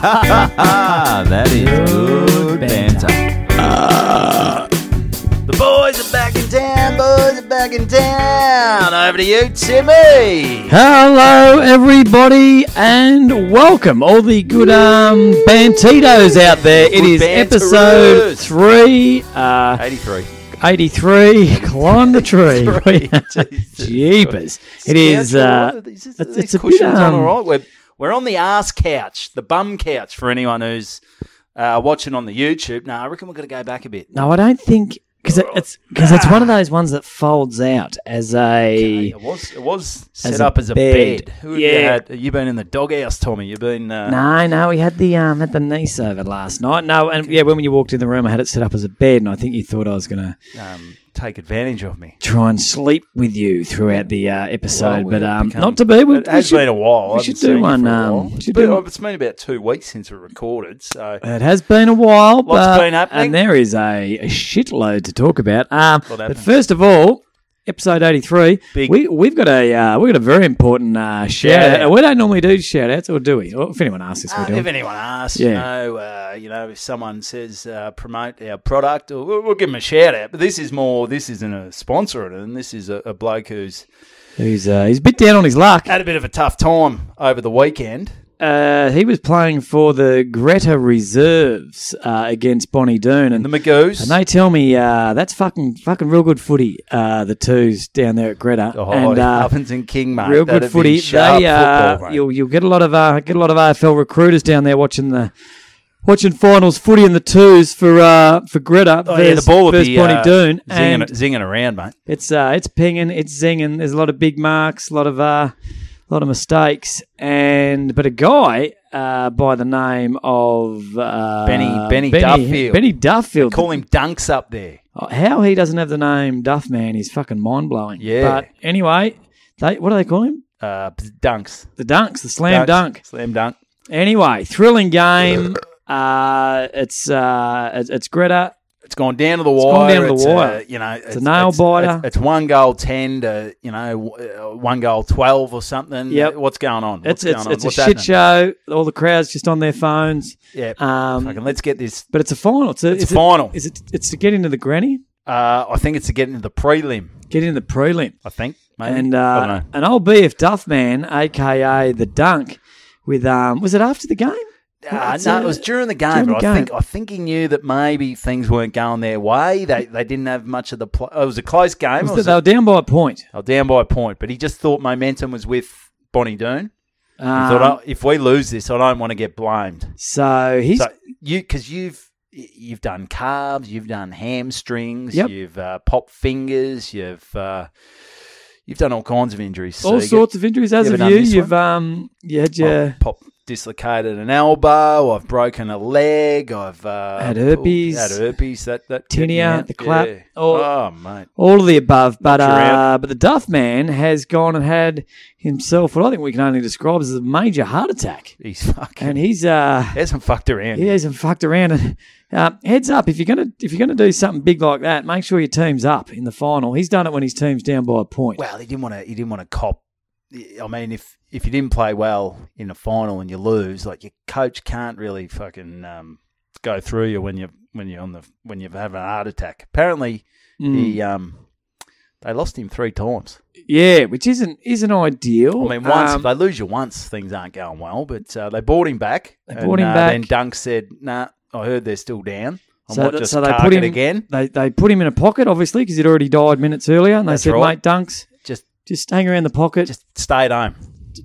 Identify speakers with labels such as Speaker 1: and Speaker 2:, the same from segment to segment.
Speaker 1: That is good banter. The boys are back in town, Over to you, Timmy.
Speaker 2: Hello, everybody, and welcome all the good Bantitos out there. It is episode 3. 83. Climb the tree. Jeepers. It is. It's a bit.
Speaker 1: All right. We're on the arse couch, the bum couch for anyone who's watching on the YouTube. No, I reckon we're going to go back a bit.
Speaker 2: No, I don't think. Because it's one of those ones that folds out as a...
Speaker 1: Okay, it was set up as a bed. Who have you been in the doghouse, Tommy? You've been...
Speaker 2: No, we had the niece over last night. No, and when you walked in the room, I had it set up as a bed, and I think you thought I was going to...
Speaker 1: take advantage of me.
Speaker 2: Try and sleep with you throughout the episode, but not to be.
Speaker 1: It has been a while.
Speaker 2: We should do one.
Speaker 1: It's been about 2 weeks since we recorded, so...
Speaker 2: It has been a while.
Speaker 1: Lots been happening.
Speaker 2: And there is a shitload to talk about. But first of all, episode 83, we've got a very important shout out. We don't normally do shout outs, or do we? Or if anyone asks us, we do.
Speaker 1: If anyone asks, if someone says promote our product, or we'll give them a shout out. But this isn't a sponsor, and this is a bloke who's
Speaker 2: a bit down on his luck.
Speaker 1: Had a bit of a tough time over the weekend.
Speaker 2: He was playing for the Greta Reserves against Bonnie Doon and
Speaker 1: the Magoos,
Speaker 2: and they tell me that's fucking real good footy. The twos down there at Greta, and
Speaker 1: Huffington King, mate.
Speaker 2: Real good footy. You'll get a lot of AFL recruiters down there watching finals footy in the twos for Greta.
Speaker 1: The ball would be
Speaker 2: Bonnie Doon
Speaker 1: zinging around, mate.
Speaker 2: It's pinging, it's zinging. There's a lot of big marks, a lot of mistakes, but a guy by the name of
Speaker 1: Benny Duffield.
Speaker 2: Benny Duffield.
Speaker 1: They call him Dunks up there.
Speaker 2: How he doesn't have the name Duff Man is fucking mind blowing.
Speaker 1: Yeah.
Speaker 2: But anyway, what do they call him?
Speaker 1: Dunks.
Speaker 2: The Dunks, the slam dunk.
Speaker 1: Slam dunk.
Speaker 2: Anyway, thrilling game. It's Greta.
Speaker 1: It's gone down to the wire.
Speaker 2: It's a nail biter.
Speaker 1: It's 1 goal 10 to 1 goal 12 or something.
Speaker 2: Yep.
Speaker 1: What's going on?
Speaker 2: It's a shit show. All the crowd's just on their phones.
Speaker 1: Yeah. Let's get this.
Speaker 2: But it's a final. It's a
Speaker 1: final.
Speaker 2: It's to get into the granny.
Speaker 1: I think it's to get into the prelim.
Speaker 2: Get into the prelim.
Speaker 1: I think. Maybe.
Speaker 2: And
Speaker 1: I don't know.
Speaker 2: and old BF Duffman, aka the Dunk, with was it after the game?
Speaker 1: No, it was during the game. I think he knew that maybe things weren't going their way. They didn't have much of the play. It was a close game.
Speaker 2: They were down by a point.
Speaker 1: But he just thought momentum was with Bonnie Doon. He thought, if we lose this, I don't want to get blamed.
Speaker 2: So
Speaker 1: because you've done calves, you've done hamstrings,
Speaker 2: yep.
Speaker 1: You've popped fingers, you've done all kinds of injuries.
Speaker 2: All sorts of injuries. As of you, you had your
Speaker 1: dislocated an elbow. I've broken a leg. I've
Speaker 2: had herpes.
Speaker 1: That
Speaker 2: tinea, the clap.
Speaker 1: Yeah. Mate,
Speaker 2: all of the above. But the Duff Man has gone and had himself what I think we can only describe as a major heart attack.
Speaker 1: He's fucking.
Speaker 2: And he
Speaker 1: hasn't fucked around.
Speaker 2: He hasn't fucked around. And heads up, if you're gonna do something big like that, make sure your team's up in the final. He's done it when his team's down by a point.
Speaker 1: Well, he didn't want to cop. I mean, if you didn't play well in the final and you lose, like your coach can't really fucking go through you when you've had a heart attack. Apparently, they lost him 3 times.
Speaker 2: Yeah, which isn't ideal.
Speaker 1: I mean, once they lose you once, things aren't going well. But they brought him back. Then Dunk said, "Nah, I heard they're still down. I might just cark it again."
Speaker 2: They put him in a pocket, obviously, because he'd already died minutes earlier. And they said, "Mate, Dunks, just hang around the pocket.
Speaker 1: Just stay at home.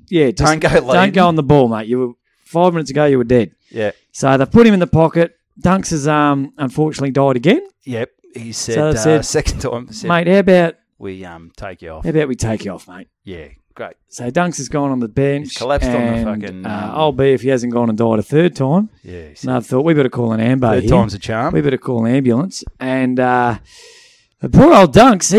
Speaker 2: Yeah,
Speaker 1: don't go
Speaker 2: on the ball, mate. You were 5 minutes ago, you were dead."
Speaker 1: Yeah.
Speaker 2: So they put him in the pocket. Dunks has unfortunately died again.
Speaker 1: Yep. He said, second time,
Speaker 2: mate, how about
Speaker 1: we take you off?
Speaker 2: How about we take you off, mate?
Speaker 1: Yeah, great.
Speaker 2: So Dunks has gone on the bench.
Speaker 1: He's collapsed on the fucking...
Speaker 2: I'll be if he hasn't gone and died a third time.
Speaker 1: Yeah.
Speaker 2: And I thought, we better call an ambo here.
Speaker 1: Third time's a charm.
Speaker 2: We better call an ambulance. And the poor old Dunks,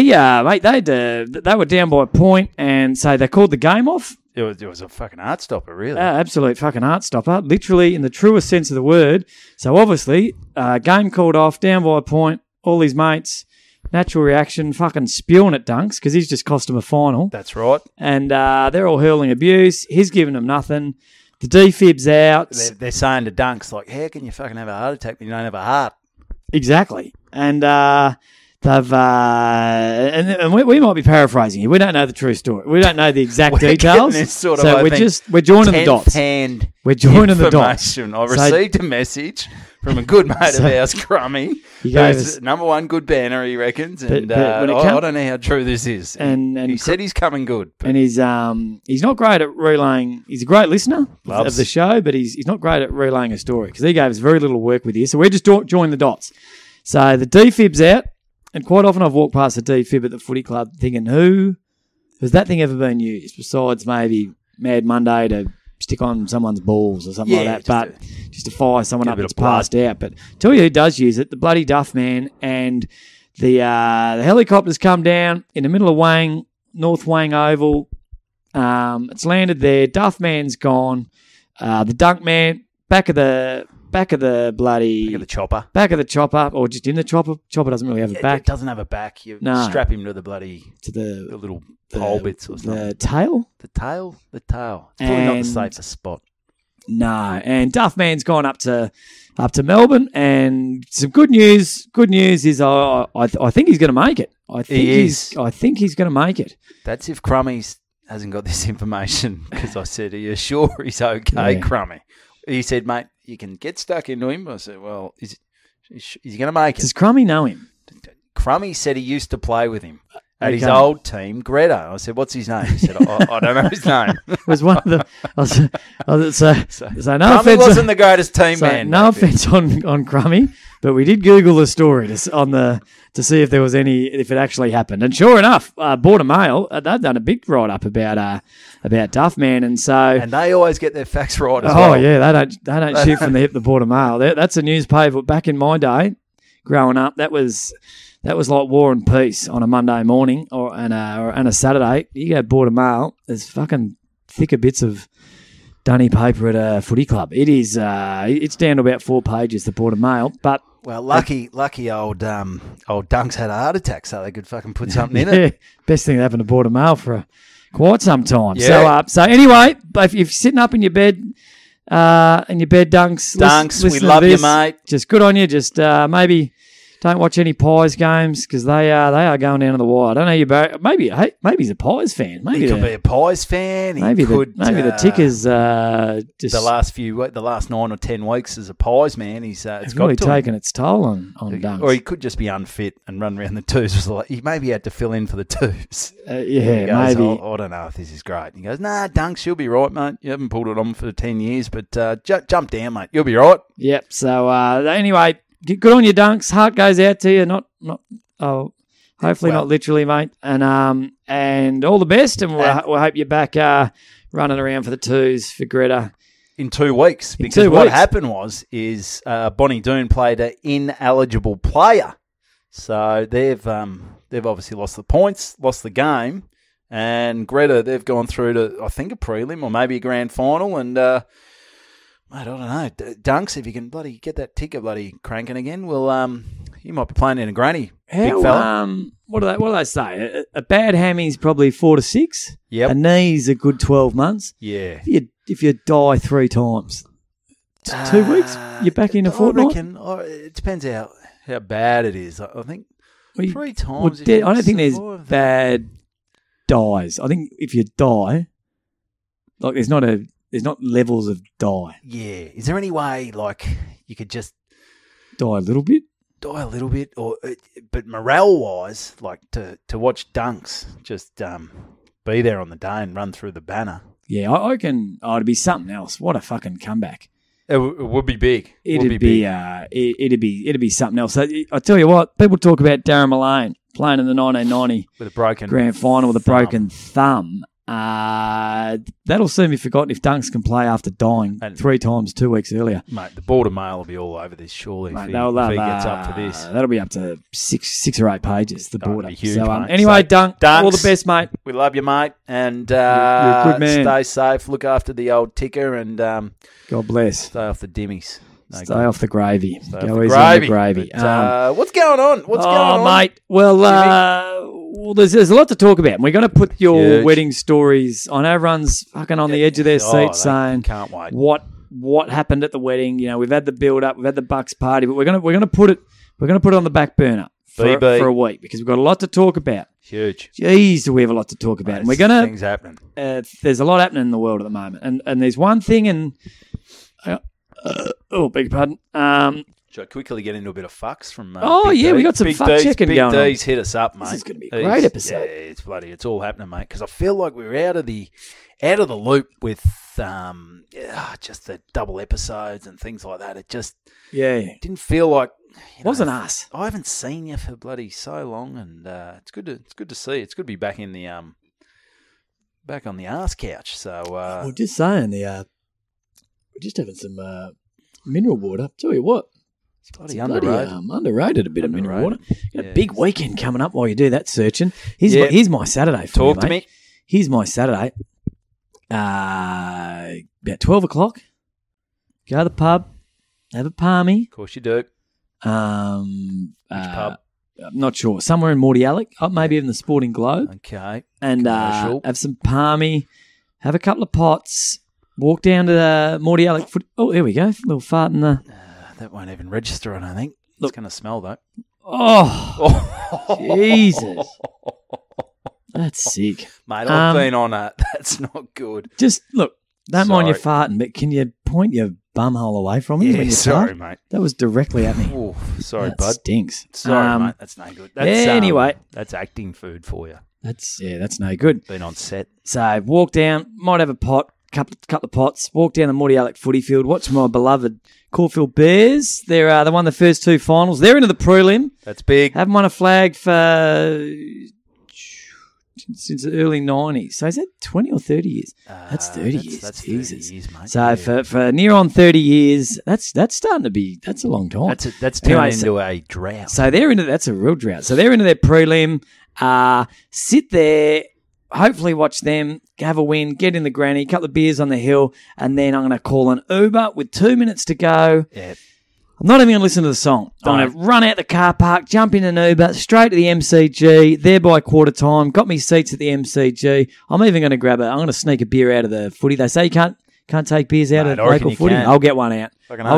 Speaker 2: mate, they were down by a point, and so they called the game off.
Speaker 1: It was a fucking heart stopper, really.
Speaker 2: Absolute fucking heart stopper, literally in the truest sense of the word. So obviously, game called off, down by a point, all his mates, natural reaction, fucking spewing at Dunks because he's just cost him a final.
Speaker 1: That's right.
Speaker 2: And they're all hurling abuse. He's giving them nothing. The defib's out.
Speaker 1: They're saying to Dunks, like, how can you fucking have a heart attack when you don't have a heart?
Speaker 2: Exactly. And they've and we might be paraphrasing here. We don't know the true story. We don't know the exact details. We're joining the dots. We're joining the dots.
Speaker 1: I received a message from a good mate of ours, Crummy. He goes, number one good banner, he reckons. And I don't know how true this is. And he said he's coming good.
Speaker 2: And he's not great at relaying. He's a great listener of the show, but he's not great at relaying a story because he gave us very little work with you. So we're just joining the dots. So the defib's out. And quite often I've walked past a defib at the footy club thinking, has that thing ever been used besides maybe Mad Monday to stick on someone's balls or something like that, just to fire someone up that's passed out. But tell you who does use it, the bloody Duff man. And the helicopter's come down in the middle of Wang, North Wang Oval. It's landed there. Duff man's gone. The Dunk man, back of the chopper, or just in the chopper. Chopper doesn't really have a back.
Speaker 1: It doesn't have a back. You strap him to the the little pole bits or something.
Speaker 2: The tail.
Speaker 1: It's probably not the safest spot.
Speaker 2: No, and Duffman's gone up to Melbourne, and some good news. Good news is I think he's going to make it. I think he's going to make it.
Speaker 1: That's if Crummies hasn't got this information, because I said, "Are you sure he's okay, Crummy?" He said, "Mate, you can get stuck into him." I said, "Well, is he going to make it?"
Speaker 2: Does Crummy know him?
Speaker 1: Crummy said he used to play with him at his old team, Greta. I said, "What's his name?" He said, I don't know his name.
Speaker 2: It was one of the... So no
Speaker 1: Crummy
Speaker 2: offense,
Speaker 1: wasn't the greatest team man.
Speaker 2: No offense on Crummy, but we did Google the story to see if there was if it actually happened. And sure enough, Border Mail, they've done a big write-up about Duffman, and they
Speaker 1: always get their facts right as well.
Speaker 2: Oh, yeah, they don't shoot from the hip, the Border Mail. That's a newspaper. Back in my day, growing up, that was like War and Peace on a Monday morning and a Saturday. You go Border Mail, there's fucking thicker bits of dunny paper at a footy club. It is. It's down to about 4 pages, the Border Mail. But
Speaker 1: lucky old Dunks had a heart attack, so they could fucking put something in it.
Speaker 2: Best thing that happened to Border Mail for quite some time. Yeah. So anyway, if you're sitting up in your bed, Dunks,
Speaker 1: we love you, mate.
Speaker 2: Just good on you. Just maybe don't watch any Pies games because they are going down to the wire. I don't know you, Barry. Maybe he's a Pies fan. Maybe
Speaker 1: he could be a Pies fan.
Speaker 2: Maybe the tickers just
Speaker 1: the last 9 or 10 weeks as a Pies man. It's
Speaker 2: really taken its toll on Dunks.
Speaker 1: Or he could just be unfit and run around the twos. He maybe had to fill in for the twos.
Speaker 2: Maybe.
Speaker 1: I don't know if this is great. He goes, "Nah, Dunks, you'll be right, mate. You haven't pulled it on for 10 years, but jump down, mate. You'll be right."
Speaker 2: Yep. So anyway. Good on you, Dunks. Heart goes out to you. Hopefully not literally, mate. And all the best. And we'll hope you're back running around for the twos for Greta
Speaker 1: in 2 weeks. Because what happened was Bonnie Doon played an ineligible player, so they've obviously lost the points, lost the game, and Greta they've gone through to I think a prelim or maybe a grand final and. Mate, I don't know. Dunks, if you can bloody get that ticker bloody cranking again, you might be playing in a granny, big fella.
Speaker 2: What do they say? A bad hammy's probably 4 to 6.
Speaker 1: Yep.
Speaker 2: A knee's a good 12 months.
Speaker 1: Yeah.
Speaker 2: If you die 3 times, 2 weeks, you're back in a fortnight?
Speaker 1: It depends how bad it is. I think 3 times.
Speaker 2: I don't think there's bad dies. I think if you die, like there's not levels of die.
Speaker 1: Yeah. Is there any way, like, you could just...
Speaker 2: Die a little bit,
Speaker 1: but morale-wise, like, to watch Dunks just be there on the day and run through the banner.
Speaker 2: Yeah, I reckon it'd be something else. What a fucking comeback.
Speaker 1: It would be big.
Speaker 2: It'd be something else. So, I tell you what, people talk about Darren Malone playing in the 1990
Speaker 1: with a broken
Speaker 2: grand final with a broken thumb. That'll soon be forgotten if Dunks can play after dying 3 times 2 weeks earlier.
Speaker 1: Mate, the Border Mail will be all over this surely if he gets up for this.
Speaker 2: That'll be up to 6 or 8 pages, the Border.
Speaker 1: Huge,
Speaker 2: so anyway, Dunks, all the best, mate.
Speaker 1: We love you, mate. And you're
Speaker 2: a good man.
Speaker 1: Stay safe, look after the old ticker and
Speaker 2: God bless.
Speaker 1: Stay off the dimmies.
Speaker 2: Stay off the gravy.
Speaker 1: Stay
Speaker 2: Go
Speaker 1: off
Speaker 2: easy on the gravy.
Speaker 1: But, what's going on? What's going on,
Speaker 2: mate? Well, there's a lot to talk about. We're going to put your wedding stories on. Everyone's fucking on the edge of their seat saying,
Speaker 1: "Can't wait."
Speaker 2: What happened at the wedding? You know, we've had the build up, we've had the Bucks party, but we're gonna put it on the back burner for a week because we've got a lot to talk about.
Speaker 1: Huge.
Speaker 2: Jeez, do we have a lot to talk about? And we're gonna
Speaker 1: things happening.
Speaker 2: There's a lot happening in the world at the moment, and there's one thing. And beg your pardon.
Speaker 1: Should I quickly get into a bit of fucks from?
Speaker 2: We got some fuck checking going.
Speaker 1: Big D's hit us up, mate.
Speaker 2: This is going to be a great episode.
Speaker 1: Yeah, it's all happening, mate. Because I feel like we were out of the loop with just the double episodes and things like that. It just didn't feel like
Speaker 2: wasn't us.
Speaker 1: I haven't seen you for bloody so long, and it's good to see. It's good to be back in the back on the arse couch. So
Speaker 2: we're just saying we're just having some mineral water. Tell you what.
Speaker 1: It's bloody underrated.
Speaker 2: Underrated a bit of mineral water. Got a big weekend coming up while you do that searching. Here's my Saturday for you, mate. Talk to me. Here's my Saturday. About 12 o'clock. Go to the pub. Have a palmy.
Speaker 1: Of course you do. Which pub?
Speaker 2: I'm not sure. Somewhere in Mordialloc. Maybe even the Sporting Globe.
Speaker 1: Okay.
Speaker 2: And have some palmy. Have a couple of pots. Walk down to the Mordialloc foot. Oh, there we go. A little fart in the...
Speaker 1: that won't even register, I don't think. It's going to smell, though.
Speaker 2: Oh, Jesus. That's sick.
Speaker 1: Mate, I've been on it. That's not good.
Speaker 2: Just, look, don't mind you farting, but can you point your bumhole away from me when you
Speaker 1: sorry,
Speaker 2: fart?
Speaker 1: Mate.
Speaker 2: That was directly at me.
Speaker 1: Oh, sorry,
Speaker 2: that
Speaker 1: bud.
Speaker 2: Stinks.
Speaker 1: Sorry, mate. That's no good. That's,
Speaker 2: anyway.
Speaker 1: That's acting food for you.
Speaker 2: That's no good.
Speaker 1: Been on set.
Speaker 2: So, walk down, might have a pot, couple of pots, walk down the Mordialloc footy field, watch my beloved Caulfield Bears. They're they won the first two finals. They're into the prelim.
Speaker 1: That's big.
Speaker 2: Haven't won a flag for since the early 90s. So is that 20 or 30 years? That's 30 years.
Speaker 1: That's
Speaker 2: Jesus.
Speaker 1: 30 years, mate.
Speaker 2: So for near on 30 years, that's starting to be, that's a long time.
Speaker 1: That's turned into a drought.
Speaker 2: So that's a real drought. So they're into their prelim. Sit there, hopefully watch them, have a win, get in the granny, couple of beers on the hill, and then I'm going to call an Uber with 2 minutes to go.
Speaker 1: Yeah.
Speaker 2: I'm not even going to listen to the song. I'm going to run out the car park, jump in an Uber, straight to the MCG, there by quarter time, got me seats at the MCG. I'm even going to I'm going to sneak a beer out of the footy. They say you can't take beers out of local footy. I'll get one out.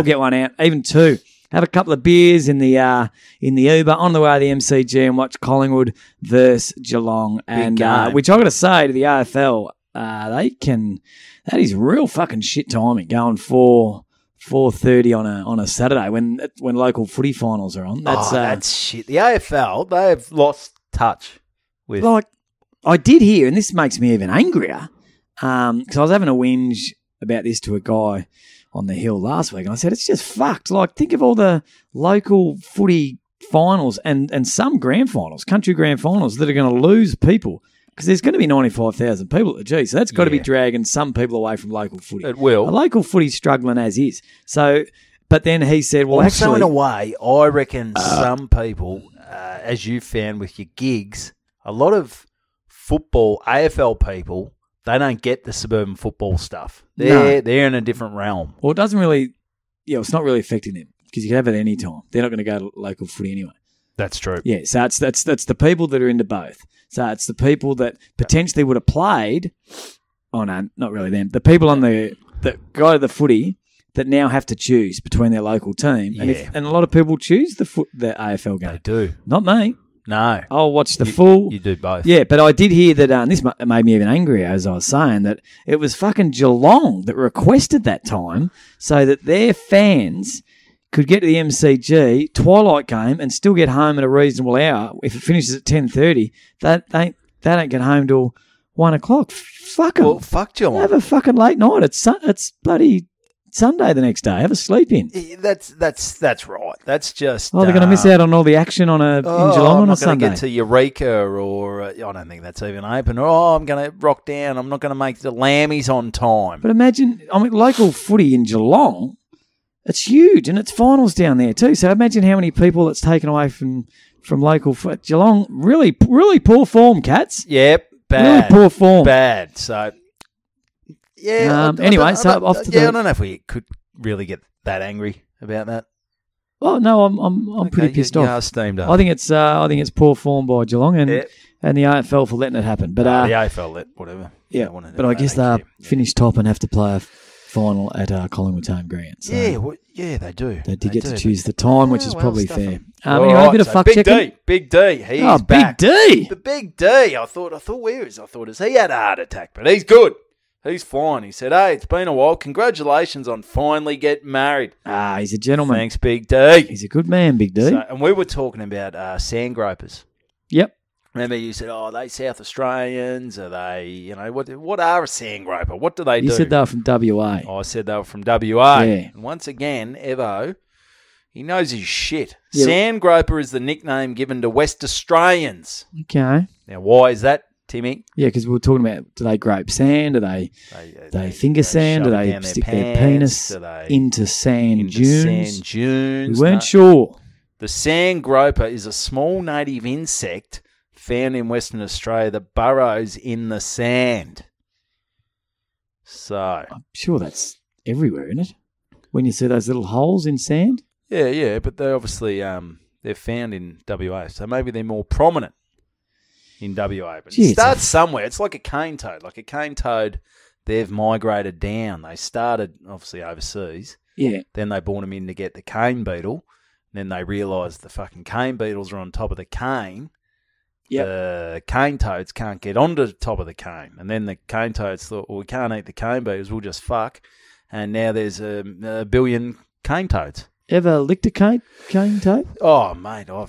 Speaker 2: Get one out, even two. Have a couple of beers in the Uber on the way to the MCG and watch Collingwood versus Geelong. And which I got to say to the AFL, that is real fucking shit timing going 4:30 on a Saturday when local footy finals are on.
Speaker 1: That's shit. The AFL, they have lost touch with.
Speaker 2: Like I did hear, and this makes me even angrier, because I was having a whinge about this to a guy on the hill last week, and I said it's just fucked. Like, think of all the local footy finals and some grand finals, country grand finals that are going to lose people. Because there's going to be 95,000 people at the G, so that's got to be dragging some people away from local footy.
Speaker 1: It will.
Speaker 2: Local footy's struggling as is. So, but then he said, well,
Speaker 1: also
Speaker 2: actually...
Speaker 1: in a way, I reckon some people, as you found with your gigs, a lot of football, AFL people, they don't get the suburban football stuff. They're in a different realm.
Speaker 2: Well, it doesn't really... Yeah, it's not really affecting them because you can have it any time. They're not going to go to local footy anyway.
Speaker 1: That's true.
Speaker 2: Yeah, so that's the people that are into both. So it's the people that potentially would have played. Oh no, not really them. The people that go to the footy that now have to choose between their local team, and a lot of people choose the AFL game.
Speaker 1: They do.
Speaker 2: Not me.
Speaker 1: No,
Speaker 2: I'll watch the full.
Speaker 1: You do both.
Speaker 2: Yeah, but I did hear that. And this made me even angrier, as I was saying, that it was fucking Geelong that requested that time so that their fans could get to the MCG twilight game and still get home at a reasonable hour. If it finishes at 10:30, they don't get home till 1 o'clock. Fuck them.
Speaker 1: Well, fuck Geelong.
Speaker 2: Have a fucking late night. It's bloody Sunday the next day. Have a sleep in.
Speaker 1: That's right. That's just.
Speaker 2: They're going to miss out on all the action in Geelong on a Sunday.
Speaker 1: I'm not going to get to Eureka, or I don't think that's even open. Or I'm going to rock down. I'm not going to make the Lammies on time.
Speaker 2: But imagine, local footy in Geelong. It's huge, and it's finals down there too. So imagine how many people it's taken away from local foot. Geelong, really, really poor form, Cats.
Speaker 1: Yep, bad.
Speaker 2: Really poor form.
Speaker 1: Bad. So, yeah.
Speaker 2: I don't know if we
Speaker 1: could really get that angry about that?
Speaker 2: Oh no, I'm pretty pissed off.
Speaker 1: You are steamed up.
Speaker 2: I think it's poor form by Geelong and the AFL for letting it happen. But
Speaker 1: the AFL let whatever.
Speaker 2: Yeah, but I guess they'll finish top and have to play a final at Collingwood's home ground. So
Speaker 1: they do.
Speaker 2: They did get to choose the time, which is probably fair.
Speaker 1: Anyway,
Speaker 2: a bit of fuck checking.
Speaker 1: Big D, he's back.
Speaker 2: Big D,
Speaker 1: the Big D. I thought where is? I thought he had a heart attack, but he's good. He's fine. He said, "Hey, it's been a while. Congratulations on finally getting married."
Speaker 2: He's a gentleman.
Speaker 1: Thanks, Big D.
Speaker 2: He's a good man, Big D.
Speaker 1: And we were talking about sand gropers.
Speaker 2: Yep.
Speaker 1: Remember you said, are they South Australians? Are they, what are a sand groper? What do they do?
Speaker 2: You said they were from WA.
Speaker 1: I said they were from WA.
Speaker 2: Yeah.
Speaker 1: And once again, Evo, he knows his shit.
Speaker 2: Yep.
Speaker 1: Sand groper is the nickname given to West Australians.
Speaker 2: Okay.
Speaker 1: Now, why is that, Timmy?
Speaker 2: Yeah, because we were talking about, do they grope sand? Do they finger sand? Do they stick their penis into sand dunes? We weren't sure.
Speaker 1: The sand groper is a small native insect found in Western Australia that burrows in the sand. So
Speaker 2: I'm sure that's everywhere, isn't it? When you see those little holes in sand?
Speaker 1: Yeah, but they obviously they're found in WA, so maybe they're more prominent in WA. But it starts somewhere. It's like a cane toad. Like a cane toad, they've migrated down. They started obviously overseas.
Speaker 2: Yeah.
Speaker 1: Then they brought them in to get the cane beetle. Then they realised the fucking cane beetles are on top of the cane.
Speaker 2: Yep.
Speaker 1: The cane toads can't get onto the top of the cane. And then the cane toads thought, well, we can't eat the cane beetles, we'll just fuck. And now there's a billion cane toads.
Speaker 2: Ever licked a cane toad?
Speaker 1: Oh, mate, I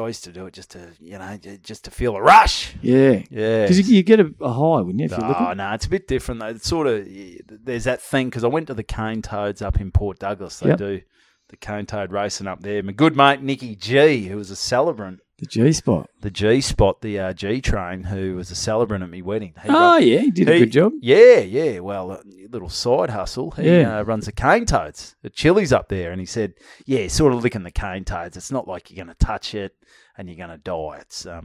Speaker 1: used to do it just to feel a rush.
Speaker 2: Yeah.
Speaker 1: Yeah.
Speaker 2: Because you get a high, wouldn't you, if you lick it?
Speaker 1: Oh, no, it's a bit different, though. It's sort of, there's that thing, because I went to the cane toads up in Port Douglas. They do the cane toad racing up there. My good mate, Nicky G, who was a celebrant.
Speaker 2: The G-spot.
Speaker 1: The G-spot, the G-train, who was a celebrant at my wedding.
Speaker 2: He did a good job.
Speaker 1: Yeah. Well, a little side hustle. He runs the cane toads at Chili's up there, and he said, sort of licking the cane toads. It's not like you're going to touch it and you're going to die. It's a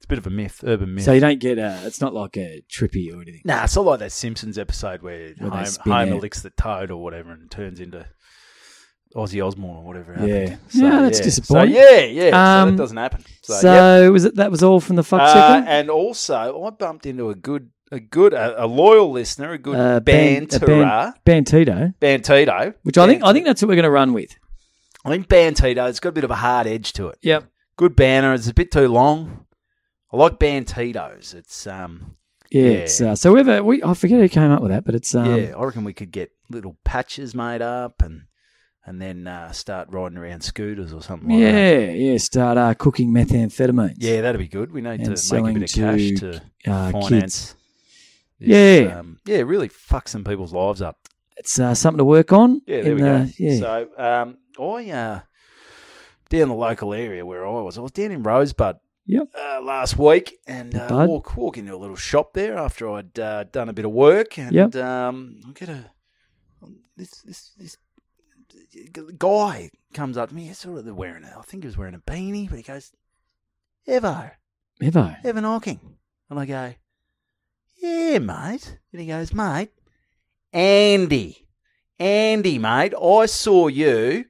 Speaker 1: bit of a myth, urban myth.
Speaker 2: So you don't get it's not like a trippy or anything.
Speaker 1: Nah, it's not like that Simpsons episode where Homer licks the toad or whatever and turns into Ozzy Osbourne or whatever.
Speaker 2: Yeah. So, that's disappointing.
Speaker 1: So, so that doesn't happen.
Speaker 2: That was all from the fuck checker?
Speaker 1: And also, I bumped into a loyal listener, a good banterer.
Speaker 2: Bantito. Which I think that's what we're going to run with.
Speaker 1: I think Bantito, it's got a bit of a hard edge to it.
Speaker 2: Yep.
Speaker 1: Good banter. It's a bit too long. I like Bantitos. It's
Speaker 2: it's so I forget who came up with that, but it's
Speaker 1: I reckon we could get little patches made up and then start riding around scooters or something like that.
Speaker 2: Yeah, start cooking methamphetamines.
Speaker 1: Yeah, that'd be good. We need to make a bit of cash to finance
Speaker 2: kids.
Speaker 1: Really fuck some people's lives up.
Speaker 2: It's something to work on.
Speaker 1: Yeah, there we go. Yeah. So I down the local area where I was down in Rosebud last week and walk into a little shop there after I'd done a bit of work and I get this guy comes up to me. I think he was wearing a beanie, but he goes, Evan Hocking. And I go, yeah, mate. And he goes, mate, Andy, mate, I saw you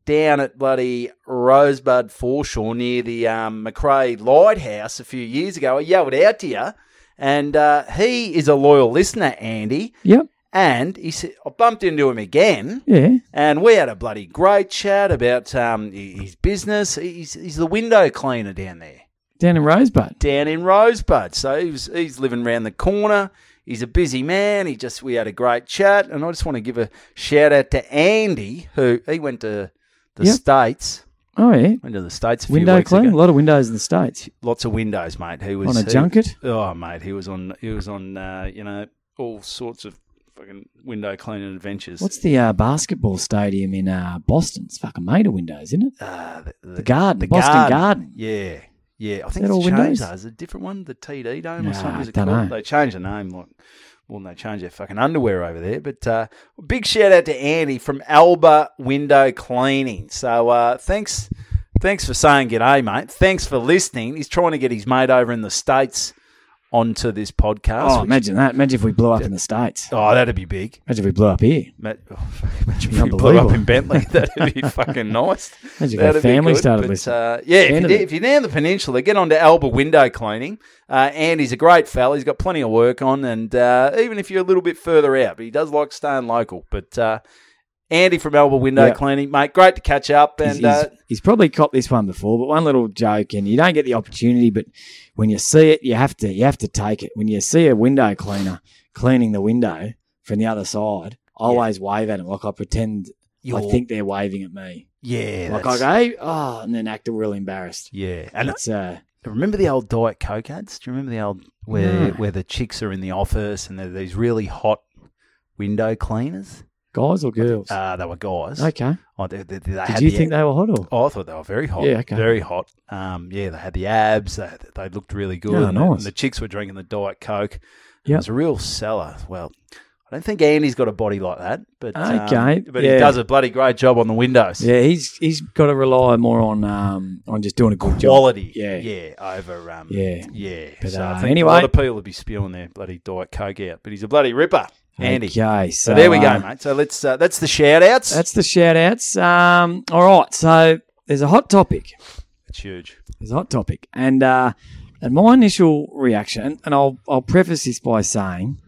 Speaker 1: down at bloody Rosebud Foreshore near the Macrae Lighthouse a few years ago. I yelled out to you, and he is a loyal listener, Andy.
Speaker 2: Yep.
Speaker 1: And he said, I bumped into him again.
Speaker 2: Yeah. And
Speaker 1: we had a bloody great chat about his business. He's the window cleaner down there.
Speaker 2: Down in Rosebud.
Speaker 1: So he's living around the corner. He's a busy man. We had a great chat. And I just want to give a shout out to Andy, who he went to the States.
Speaker 2: Oh, yeah.
Speaker 1: Went to the States a few
Speaker 2: window
Speaker 1: weeks
Speaker 2: cleaning?
Speaker 1: ago.
Speaker 2: A lot of windows in the States.
Speaker 1: Lots of windows, mate. He was
Speaker 2: on a junket?
Speaker 1: Oh, mate. He was on all sorts of fucking window cleaning adventures.
Speaker 2: What's the basketball stadium in Boston? It's fucking made of windows, isn't it? The Garden. The Boston Garden.
Speaker 1: Yeah. I think it's changed. Is it a different one? The TD Dome or something? Is it called? Know. They changed the name. They changed their fucking underwear over there. But big shout out to Andy from Alba Window Cleaning. So thanks for saying g'day, mate. Thanks for listening. He's trying to get his mate over in the States onto this podcast.
Speaker 2: Oh, imagine that. Imagine if we blew up in the States.
Speaker 1: Oh, that'd be big.
Speaker 2: Imagine if we blew up here.
Speaker 1: Imagine if we blew up in Bentley. That'd be fucking nice.
Speaker 2: Imagine if our family started listening.
Speaker 1: If you're down the peninsula, get on to Alba Window Cleaning. Andy's a great fella. He's got plenty of work on, and even if you're a little bit further out, but he does like staying local. But Andy from Alba Window Cleaning, mate, great to catch up. And
Speaker 2: he's probably copped this one before, but one little joke, and you don't get the opportunity, but when you see it, you have to take it. When you see a window cleaner cleaning the window from the other side, I always wave at him like I pretend I think they're waving at me.
Speaker 1: Yeah,
Speaker 2: like I go, hey, and then act real embarrassed.
Speaker 1: Yeah, and
Speaker 2: it's
Speaker 1: remember the old Diet Coke ads? Do you remember the old where the chicks are in the office and they're these really hot window cleaners?
Speaker 2: Guys or girls?
Speaker 1: They were guys.
Speaker 2: Okay.
Speaker 1: Oh,
Speaker 2: Did you think they were hot? Or?
Speaker 1: Oh, I thought they were very hot.
Speaker 2: Yeah, okay.
Speaker 1: Very hot. They had the abs. They looked really good.
Speaker 2: Yeah, nice.
Speaker 1: And the chicks were drinking the Diet Coke.
Speaker 2: Yeah.
Speaker 1: It was a real seller. Well, I don't think Andy's got a body like that, but he does a bloody great job on the windows.
Speaker 2: Yeah, he's got to rely more on just doing a good
Speaker 1: quality.
Speaker 2: Job.
Speaker 1: Over
Speaker 2: But,
Speaker 1: so I think
Speaker 2: anyway,
Speaker 1: a lot of people would be spewing their bloody Diet Coke out, but he's a bloody ripper. Andy.
Speaker 2: Okay,
Speaker 1: so there we go, mate. So let's that's the shout outs.
Speaker 2: That's the shout outs. All right, so there's a hot topic.
Speaker 1: It's huge.
Speaker 2: There's a hot topic. And my initial reaction, and I'll preface this by saying,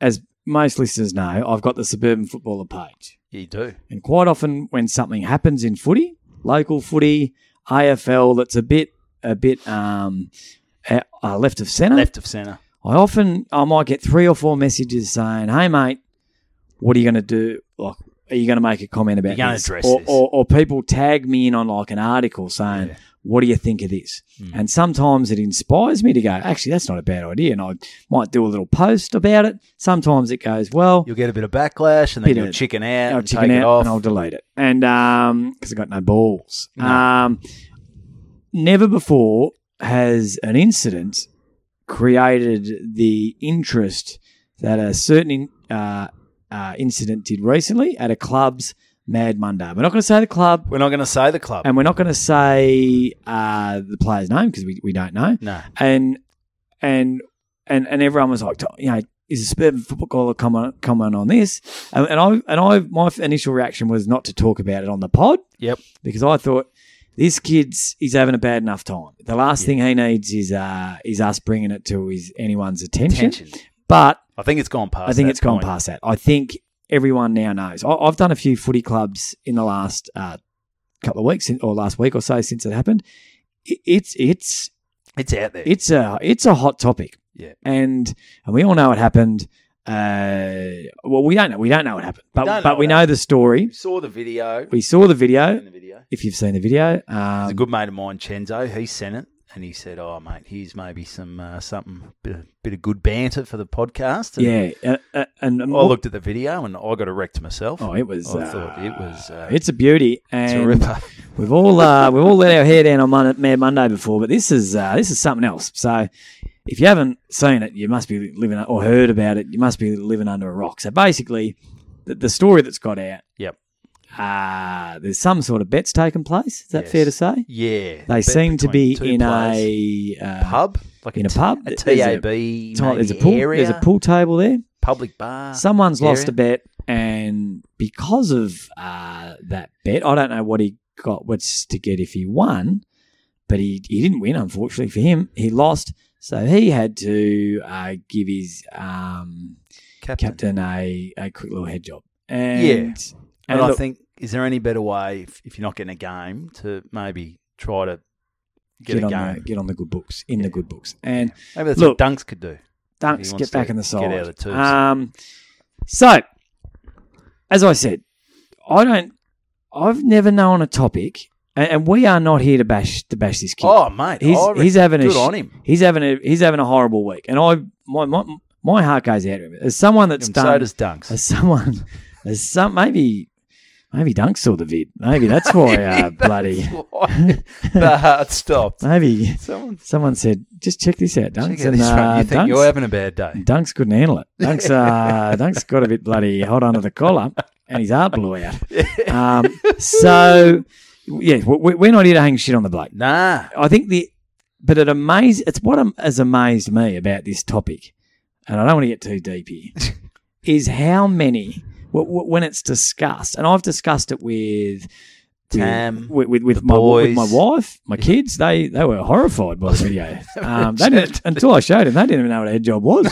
Speaker 2: as most listeners know, I've got the Suburban Footballer page.
Speaker 1: Yeah, you do.
Speaker 2: And quite often when something happens in footy, local footy, AFL, that's a bit left of centre. I might get 3 or 4 messages saying, hey, mate, what are you going to do? Like, are you going to make a comment about this? Or people tag me in on like an article saying, what do you think of this? And sometimes it inspires me to go, actually, that's not a bad idea. And I might do a little post about it. Sometimes it goes, well.
Speaker 1: You'll get a bit of backlash and then you'll chicken out and take it off.
Speaker 2: And I'll delete it. And because I've got no balls.
Speaker 1: No.
Speaker 2: Never before has an incident created the interest that a certain incident did recently at a club's Mad Monday. We're not going to say the club.
Speaker 1: We're not going to say the club.
Speaker 2: And we're not going to say the player's name because we don't know.
Speaker 1: No.
Speaker 2: And everyone was like, is a Suburban Footballer comment on this? And my initial reaction was not to talk about it on the pod.
Speaker 1: Yep.
Speaker 2: Because I thought, this he's having a bad enough time. The last thing he needs is us bringing it to anyone's attention. But
Speaker 1: I think it's gone past.
Speaker 2: Past that. I think everyone now knows. I've done a few footy clubs in the last couple of weeks or last week or so since it happened. It's
Speaker 1: out there.
Speaker 2: It's a hot topic.
Speaker 1: Yeah,
Speaker 2: and we all know it happened. We don't know what happened, but we know the story.
Speaker 1: We saw the video.
Speaker 2: If you've seen the video,
Speaker 1: there's a good mate of mine, Chenzo. He sent it, and he said, "Oh, mate, here's maybe some something bit of good banter for the podcast." And
Speaker 2: and
Speaker 1: I looked at the video, and I got erect myself.
Speaker 2: Oh, it was.
Speaker 1: I thought it was.
Speaker 2: It's a beauty, and
Speaker 1: it's a ripper.
Speaker 2: We've all let our hair down on Mad Monday before, but this is something else. So. If you haven't seen it, you must be living or heard about it. You must be living under a rock. So basically, the story that's got out.
Speaker 1: Yep.
Speaker 2: There's some sort of bets taking place. Is that fair to say?
Speaker 1: Yeah.
Speaker 2: They seem to be in a
Speaker 1: pub,
Speaker 2: a pub.
Speaker 1: A TAB. There's
Speaker 2: a pool.
Speaker 1: Area.
Speaker 2: There's a pool table there.
Speaker 1: Public bar.
Speaker 2: Someone's lost a bet, and because of that bet, I don't know what he got. What's to get if he won, but he didn't win. Unfortunately for him, he lost. So he had to give his captain a quick little head job. And
Speaker 1: I think, is there any better way, if you're not getting a game, to maybe try to get a game?
Speaker 2: Get on the good books, the good books. And
Speaker 1: maybe that's what Dunks could do.
Speaker 2: Dunks, get back in the side.
Speaker 1: Get out of the twos.
Speaker 2: So, as I said, I've never known a topic... And we are not here to bash this kid.
Speaker 1: Oh, mate,
Speaker 2: he's having
Speaker 1: good on him.
Speaker 2: He's having a horrible week, and my heart goes out to him. As someone that's done,
Speaker 1: so does Dunks.
Speaker 2: Maybe Dunks saw the vid. Maybe that's why bloody
Speaker 1: the heart stopped.
Speaker 2: Maybe someone said, "Just check this out, Dunks."
Speaker 1: And you think
Speaker 2: Dunks,
Speaker 1: you're having a bad day.
Speaker 2: Dunks couldn't handle it. Dunks got a bit bloody hot under the collar, and his heart blew out. So. Yeah, we're not here to hang shit on the bloke.
Speaker 1: Nah.
Speaker 2: I think it's what has amazed me about this topic, and I don't want to get too deep here, is how many, when it's discussed, and I've discussed it with
Speaker 1: Tam,
Speaker 2: with my wife, my kids, they were horrified by the video. They didn't, until I showed them, they didn't even know what a head job was.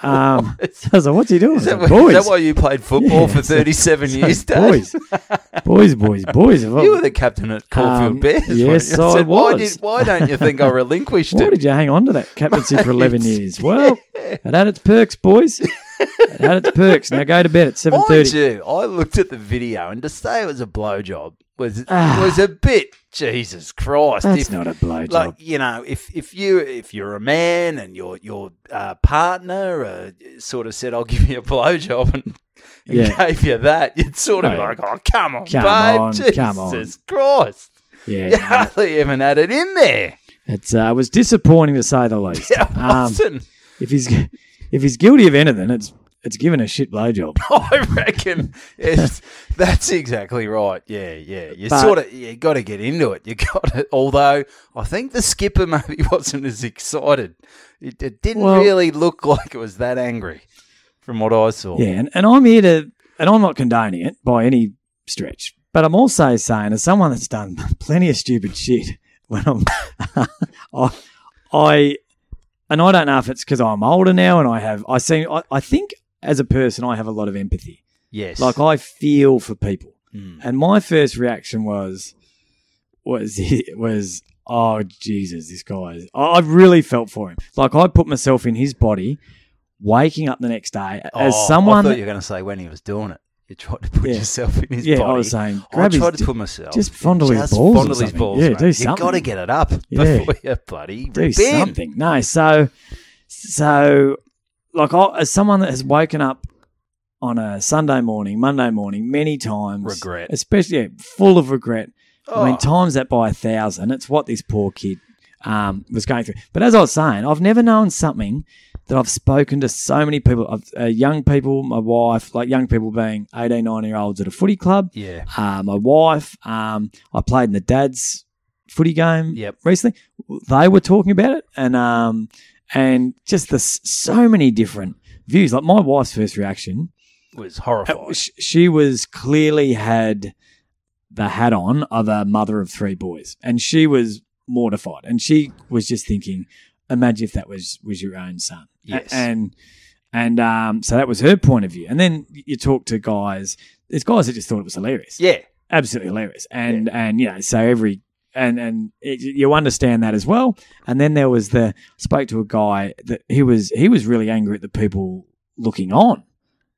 Speaker 2: I was like, "What's he doing?"
Speaker 1: Is that why you played football for 37 years, Dave?
Speaker 2: Boys.
Speaker 1: You were the captain at Caulfield Bears.
Speaker 2: Yes, I was.
Speaker 1: Why don't you think I relinquished it?
Speaker 2: Why did you hang on to that captaincy for 11 years? Well, it had its perks, boys. It had its perks. Now go to bed at 7:30.
Speaker 1: Mind you, I looked at the video, and to say it was a blowjob was a bit. Jesus Christ!
Speaker 2: That's not a blowjob.
Speaker 1: Like, if you're a man and your partner sort of said, "I'll give you a blowjob," and gave you that, you'd sort of be like, "Oh, come on, babe! Jesus Christ!
Speaker 2: Yeah,
Speaker 1: you hardly even had it in there."
Speaker 2: It was disappointing to say the least.
Speaker 1: Yeah, it wasn't.
Speaker 2: If he's guilty of anything, it's given a shit blowjob.
Speaker 1: I reckon that's exactly right. Yeah. You got to get into it. You got to. Although I think the skipper maybe wasn't as excited. It didn't really look like it was that angry, from what I saw.
Speaker 2: Yeah, and I'm here to, and I'm not condoning it by any stretch, but I'm also saying, as someone that's done plenty of stupid shit, when And I don't know if it's because I'm older now and I think as a person I have a lot of empathy.
Speaker 1: Yes.
Speaker 2: Like I feel for people. And my first reaction was, oh, Jesus, this guy. I really felt for him. Like I put myself in his body, waking up the next day as someone.
Speaker 1: I thought you were going to say when he was doing it. You tried to put yourself in his body.
Speaker 2: Yeah, I was saying,
Speaker 1: I tried to put myself.
Speaker 2: Just fondle his balls.
Speaker 1: Fondle his balls. Yeah,
Speaker 2: do something.
Speaker 1: You've got to get it up before you bloody
Speaker 2: do something. No, so like as someone that has woken up on a Sunday morning, Monday morning, many times,
Speaker 1: regret,
Speaker 2: especially full of regret. I mean, times that by 1,000. It's what this poor kid was going through. But as I was saying, I've never known something that I've spoken to so many people, young people, my wife, like young people being 18, 19-year-olds at a footy club.
Speaker 1: Yeah.
Speaker 2: My wife, I played in the dad's footy game recently. They were talking about it and just so many different views. Like my wife's first reaction
Speaker 1: was horrified.
Speaker 2: She was clearly had the hat on of a mother of 3 boys, and she was mortified, and she was just thinking, imagine if that was your own son.
Speaker 1: Yes.
Speaker 2: And so that was her point of view. And then you talk to guys, there's guys that just thought it was hilarious.
Speaker 1: Yeah.
Speaker 2: Absolutely hilarious. And so you understand that as well. And then there was spoke to a guy that he was really angry at the people looking on,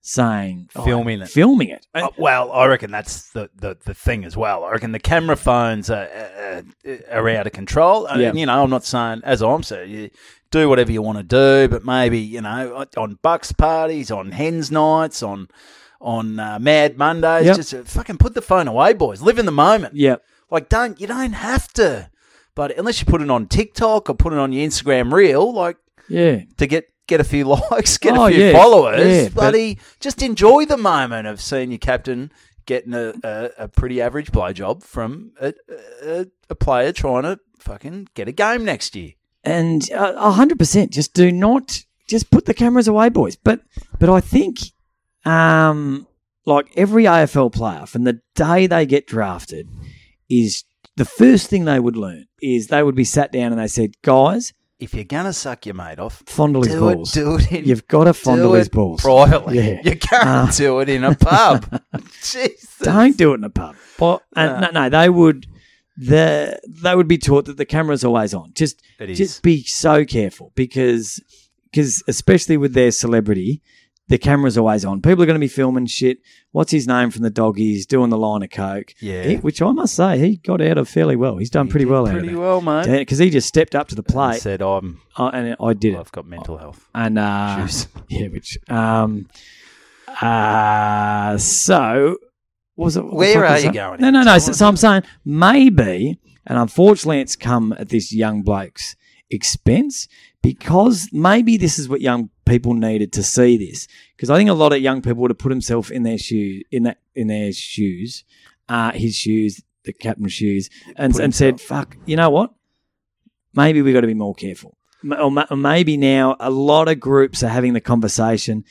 Speaker 2: saying
Speaker 1: filming
Speaker 2: it.
Speaker 1: Well, I reckon that's the thing as well. I reckon the camera phones are out of control. And, I'm not saying, as I'm saying, you do whatever you want to do, but maybe on Bucks parties, on hens nights, on Mad Mondays, just fucking put the phone away, boys. Live in the moment.
Speaker 2: Yeah,
Speaker 1: like you don't have to, but unless you put it on TikTok or put it on your Instagram reel, to get a few likes, get a few followers, buddy. Just enjoy the moment of seeing your captain getting a pretty average blowjob from a player trying to fucking get a game next year.
Speaker 2: And 100%, just put the cameras away, boys. But I think, like every AFL player, from the day they get drafted, is the first thing they would learn is they would be sat down and they said, guys,
Speaker 1: if you're going to suck your mate off,
Speaker 2: fondle his balls.
Speaker 1: Do it
Speaker 2: You've got to fondle his balls
Speaker 1: privately. Yeah. You can't do it in a pub. Jesus.
Speaker 2: Don't do it in a pub. But no, they would be taught that the camera's always on. Just be so careful because especially with their celebrity, the camera's always on. People are going to be filming shit. What's his name from the Doggies doing the line of coke?
Speaker 1: Yeah.
Speaker 2: Which I must say, he got out of fairly well. He's done pretty well out of it.
Speaker 1: Pretty well, mate.
Speaker 2: Because he just stepped up to the plate.
Speaker 1: And said,
Speaker 2: and I did it.
Speaker 1: I've got mental health.
Speaker 2: And, so, what was it?
Speaker 1: Where are you going?
Speaker 2: No. So I'm saying maybe, and unfortunately it's come at this young bloke's expense, because maybe this is what young people needed to see this. Because I think a lot of young people would have put himself in their shoes, his shoes, the captain's shoes, and said, "Fuck, you know what? maybe we got to be more careful. Or maybe now a lot of groups are having the conversation.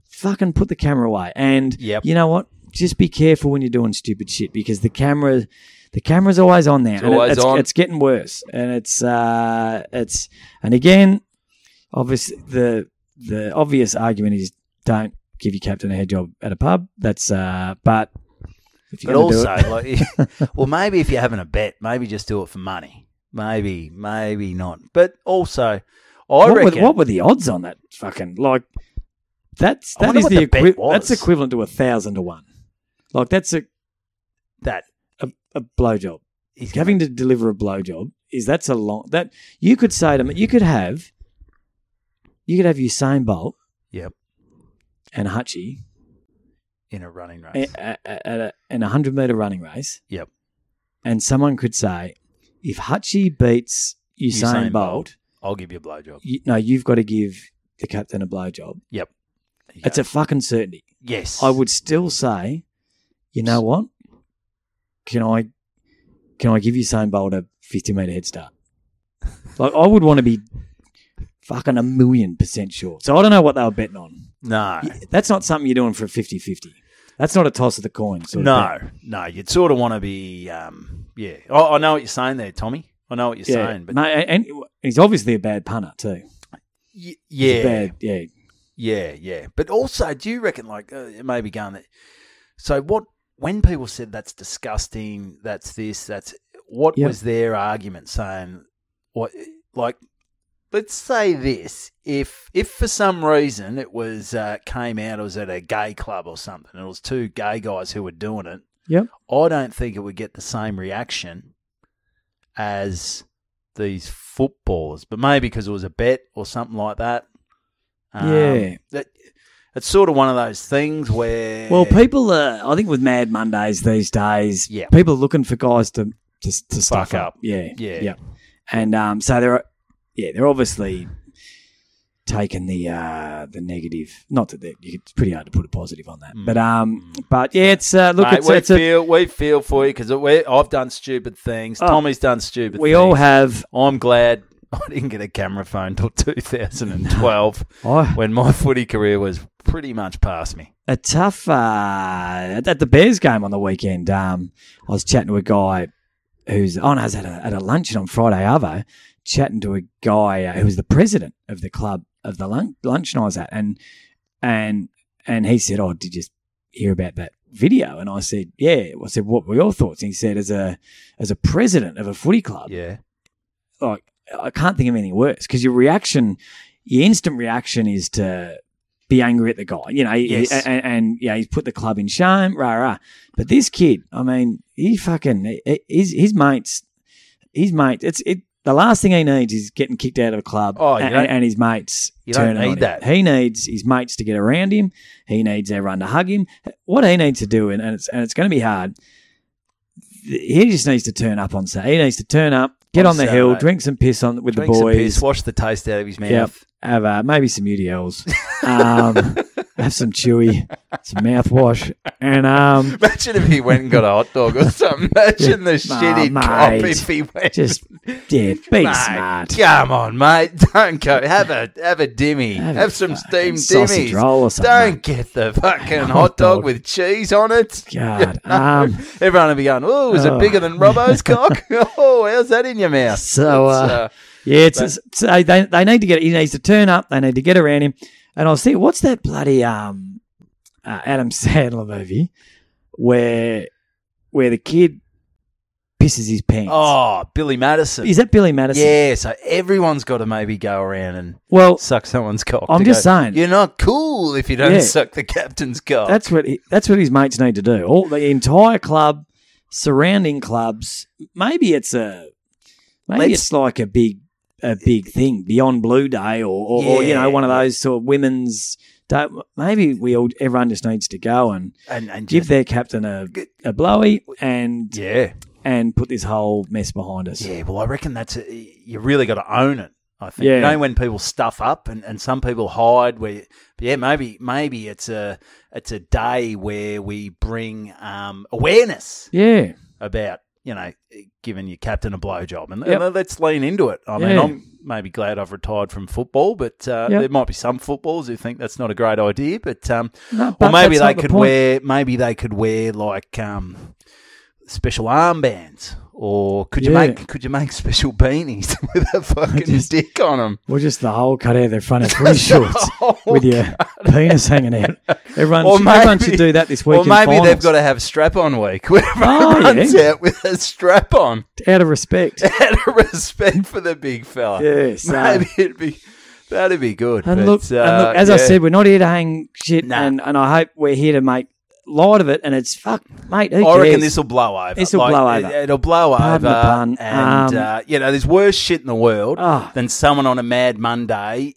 Speaker 2: Fucking put the camera away, and you know what? Just be careful when you're doing stupid shit because the camera's always on there. It's getting worse, and and again, obviously the obvious argument is don't give your captain a head job at a pub. That's but if you're
Speaker 1: well, maybe if you're having a bet, maybe just do it for money. Maybe not. But also, I reckon
Speaker 2: what were the odds on that? Fucking like that's equivalent to 1,000 to 1. Like that's a blowjob. Having to deliver a blowjob that's a long that you could say to me. You could have Usain Bolt.
Speaker 1: Yep.
Speaker 2: And Hutchie
Speaker 1: in a running race
Speaker 2: in a 100-meter running race.
Speaker 1: Yep.
Speaker 2: And someone could say, if Hutchie beats Usain Bolt,
Speaker 1: I'll give you a blowjob.
Speaker 2: You've got to give the captain a blowjob.
Speaker 1: Yep.
Speaker 2: It's a fucking certainty.
Speaker 1: Yes.
Speaker 2: I would still say, you know what? Can I give Usain Bolt a 50-meter head start? Like I would want to be fucking 1,000,000% sure. So I don't know what they were betting on.
Speaker 1: No.
Speaker 2: That's not something you're doing for a 50-50. That's not a toss of the coin.
Speaker 1: No. You'd sort of want to be, I know what you're saying there, Tommy. I know what you're saying. But
Speaker 2: and he's obviously a bad punter too.
Speaker 1: Yeah. But also, do you reckon, it may be going that, so when people said that's disgusting, that's this, what was their argument saying, let's say this, if for some reason it was came out, it was at a gay club or something, and it was two gay guys who were doing it, I don't think it would get the same reaction as these footballers, but maybe because it was a bet or something like that. It's sort of one of those things where...
Speaker 2: Well, people I think with Mad Mondays these days, people are looking for guys to stuff up. Yeah. And so they're obviously taking the negative. Not that it's pretty hard to put a positive on that, but it's look. Mate,
Speaker 1: we feel for you because I've done stupid things. Tommy's done stupid.
Speaker 2: We
Speaker 1: things.
Speaker 2: all have.
Speaker 1: I'm glad I didn't get a camera phone till 2012 when my footy career was pretty much past me.
Speaker 2: A tough at the Bears game on the weekend. I was chatting to a guy I was at a luncheon on Friday Arvo, chatting to a guy who was the president of the club of the luncheon I was at, and he said, "Oh, did you hear about that video?" And I said, "Yeah." I said, "What were your thoughts?" And he said, "As a president of a footy club, like I can't think of anything worse because your instant reaction is to be angry at the guy, and he's put the club in shame, rah rah. But this kid, I mean, his mates. The last thing he needs is getting kicked out of a club and his mates turning on him.
Speaker 1: That.
Speaker 2: He needs his mates to get around him. He needs everyone to hug him. What he needs to do, and it's going to be hard, he just needs to turn up on Saturday. He needs to turn up, get on the hill, drink some piss with the boys.
Speaker 1: Wash the taste out of his mouth.
Speaker 2: Yep. Have maybe some UDLs. Have some chewy, some mouthwash. And
Speaker 1: imagine if he went and got a hot dog or something. Imagine the shit he'd cop if he went.
Speaker 2: Be smart.
Speaker 1: Come on, mate. Don't go. Have a dimmy. Have some steamed
Speaker 2: sausage
Speaker 1: dimmies.
Speaker 2: Roll or something.
Speaker 1: Don't get the fucking hot dog with cheese on it.
Speaker 2: God.
Speaker 1: Everyone will be going, "Oh, is it bigger than Robbo's cock? Oh, how's that in your mouth?"
Speaker 2: So, they need to get. He needs to turn up. They need to get around him. And I was thinking, what's that bloody Adam Sandler movie where the kid pisses his pants?
Speaker 1: Oh, Billy Madison.
Speaker 2: Is that Billy Madison?
Speaker 1: Yeah, so everyone's got to maybe go around and suck someone's cock.
Speaker 2: I'm just saying.
Speaker 1: You're not cool if you don't suck the captain's cock.
Speaker 2: That's what his mates need to do. All the entire club, surrounding clubs, maybe it's like a big thing beyond Blue Day or one of those sort of women's day. Maybe everyone just needs to go and give their captain a blowy and put this whole mess behind us.
Speaker 1: Yeah, well, I reckon you really got to own it. I think you know when people stuff up and some people hide. Maybe it's a day where we bring awareness.
Speaker 2: Yeah.
Speaker 1: About giving your captain a blowjob. And let's lean into it. I mean, I'm maybe glad I've retired from football, but there might be some footballers who think that's not a great idea. But or maybe they could wear like special armbands. Or could you make special beanies with a fucking dick on them?
Speaker 2: Or just the hole cut out of their front of footy shorts with your penis hanging out. Everyone should do that this week.
Speaker 1: Or maybe they've got to have strap-on week where everyone runs out with a strap-on.
Speaker 2: Out of respect.
Speaker 1: Out of respect for the big fella.
Speaker 2: Yes.
Speaker 1: Maybe that'd be good.
Speaker 2: And look, as I said, we're not here to hang shit, and I hope we're here to make light of it, and it's mate. Who cares?
Speaker 1: I reckon this will blow over. It'll blow over.
Speaker 2: Pun.
Speaker 1: And there's worse shit in the world than someone on a Mad Monday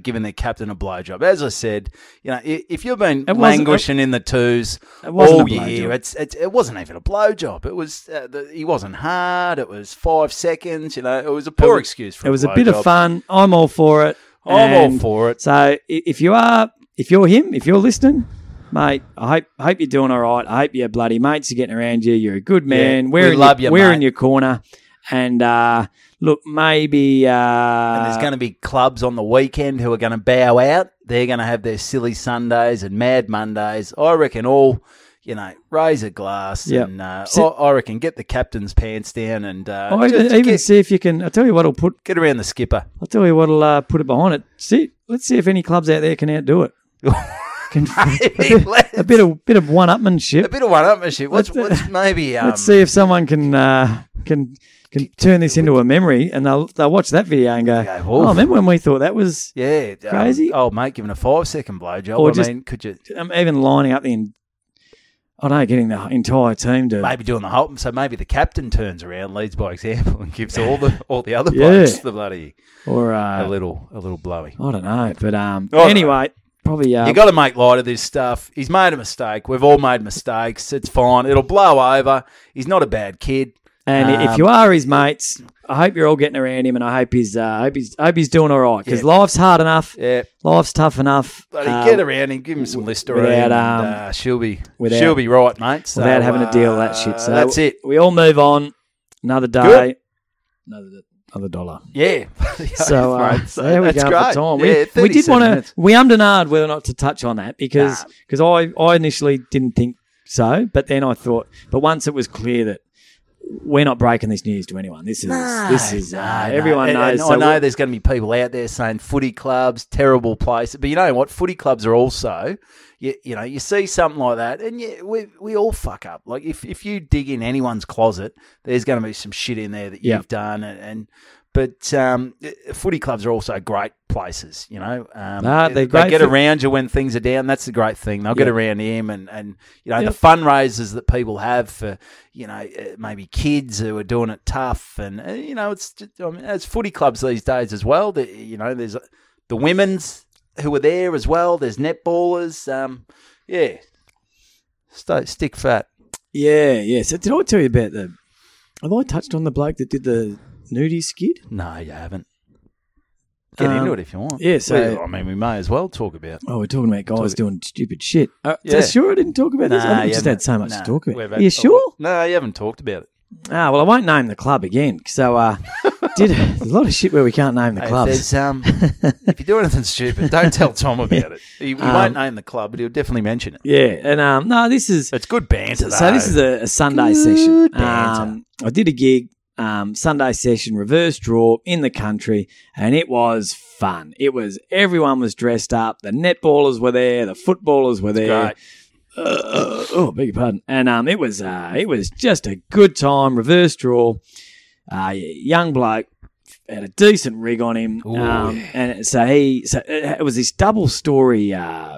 Speaker 1: giving their captain a blowjob. As I said, if you've been languishing in the twos all year, it wasn't even a blowjob. It was he wasn't hard. It was 5 seconds. It was a poor excuse for.
Speaker 2: It was a bit of fun. I'm all for it. So if you're him, if you're listening. Mate, I hope you're doing all right. I hope your bloody mates are getting around you. You're a good man. We're in your corner. And look, maybe...
Speaker 1: and there's going to be clubs on the weekend who are going to bow out. They're going to have their silly Sundays and Mad Mondays. I reckon all, raise a glass. And I reckon get the captain's pants down and...
Speaker 2: see if you can... I'll tell you what will put...
Speaker 1: Get around the skipper.
Speaker 2: I'll tell you what will put it behind it. Let's see if any clubs out there can outdo it. A bit of one-upmanship.
Speaker 1: A bit of one-upmanship. Let's maybe.
Speaker 2: Let's see if someone can turn this into a memory, and they'll watch that video and go, "Oh, remember when we thought that was crazy?"
Speaker 1: Old mate giving a 5-second blowjob. Could you?
Speaker 2: Even lining up getting the entire team to
Speaker 1: maybe doing the whole. So maybe the captain turns around, leads by example, and gives all the other blokes the bloody
Speaker 2: or
Speaker 1: a little blowy.
Speaker 2: I don't know, but anyway. Probably,
Speaker 1: you got to make light of this stuff. He's made a mistake. We've all made mistakes. It's fine. It'll blow over. He's not a bad kid.
Speaker 2: And if you are his mates, I hope you're all getting around him, and I hope he's doing all right because life's hard enough. Yeah, life's tough enough.
Speaker 1: But get around him, give him some Listerine, and she'll be right, mate. So,
Speaker 2: without having to deal with that shit. So
Speaker 1: that's it.
Speaker 2: We all move on. Another day.
Speaker 1: Good.
Speaker 2: Another $1.
Speaker 1: Yeah.
Speaker 2: So there we go
Speaker 1: great.
Speaker 2: for time.
Speaker 1: Yeah,
Speaker 2: we did want to. We ummed and ahed whether or not to touch on that because I initially didn't think so, but then I thought. But once it was clear that we're not breaking this news to anyone. This is everyone knows.
Speaker 1: I know there's going to be people out there saying footy clubs, terrible place, but you know what? Footy clubs are also. You see something like that, and we all fuck up. Like if you dig in anyone's closet, there's going to be some shit in there that you've done, but footy clubs are also great places. They get around you when things are down. That's the great thing. They'll get around him, and the fundraisers that people have for maybe kids who are doing it tough, and it's just, as footy clubs these days as well. There's the women's. Who were there as well. There's netballers. Stick fat.
Speaker 2: Yeah. So did I tell you about have I touched on the bloke that did the nudie skid?
Speaker 1: No, you haven't. Get into it if you want.
Speaker 2: Yeah, so...
Speaker 1: we may as well talk about...
Speaker 2: Oh, we're talking about guys doing stupid shit. Sure I didn't talk about this? I just had so much to talk about. Are you sure?
Speaker 1: No, you haven't talked about it.
Speaker 2: Well, I won't name the club again. So, there's a lot of shit where we can't name the clubs.
Speaker 1: If you do anything stupid, don't tell Tom about it. He won't name the club, but he'll definitely mention it.
Speaker 2: Yeah, and it's
Speaker 1: good banter.
Speaker 2: So this is a Sunday session. I did a gig, Sunday session, reverse draw in the country, and it was fun. Everyone was dressed up. The netballers were there. The footballers were there.
Speaker 1: Great.
Speaker 2: Beg your pardon. And it was just a good time. Reverse draw. Young bloke had a decent rig on him. And so it was this double-story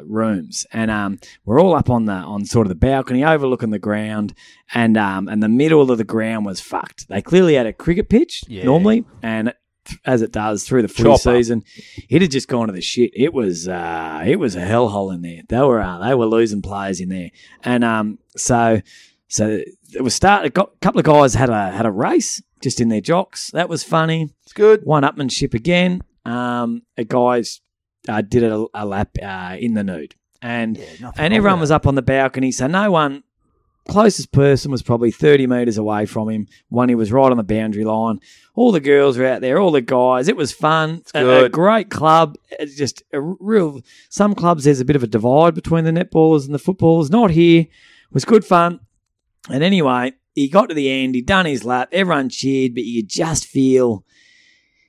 Speaker 2: rooms, and we're all up on sort of the balcony overlooking the ground, and the middle of the ground was fucked. They clearly had a cricket pitch normally, and as it does through the footy season, it had just gone to the shit. It was a hellhole in there. They were losing players in there, and so it was a couple of guys had a race just in their jocks. That was funny.
Speaker 1: It's good.
Speaker 2: One-upmanship again. A guys did a lap in the nude, and everyone was up on the balcony, so no one closest person was probably 30 metres away from him when he was right on the boundary line. All the girls were out there, all the guys. It was fun. A great club. It's just a real. Some clubs there's a bit of a divide between the netballers and the footballers. Not here. It was good fun. And anyway, he got to the end. He'd done his lap. Everyone cheered, but you could just feel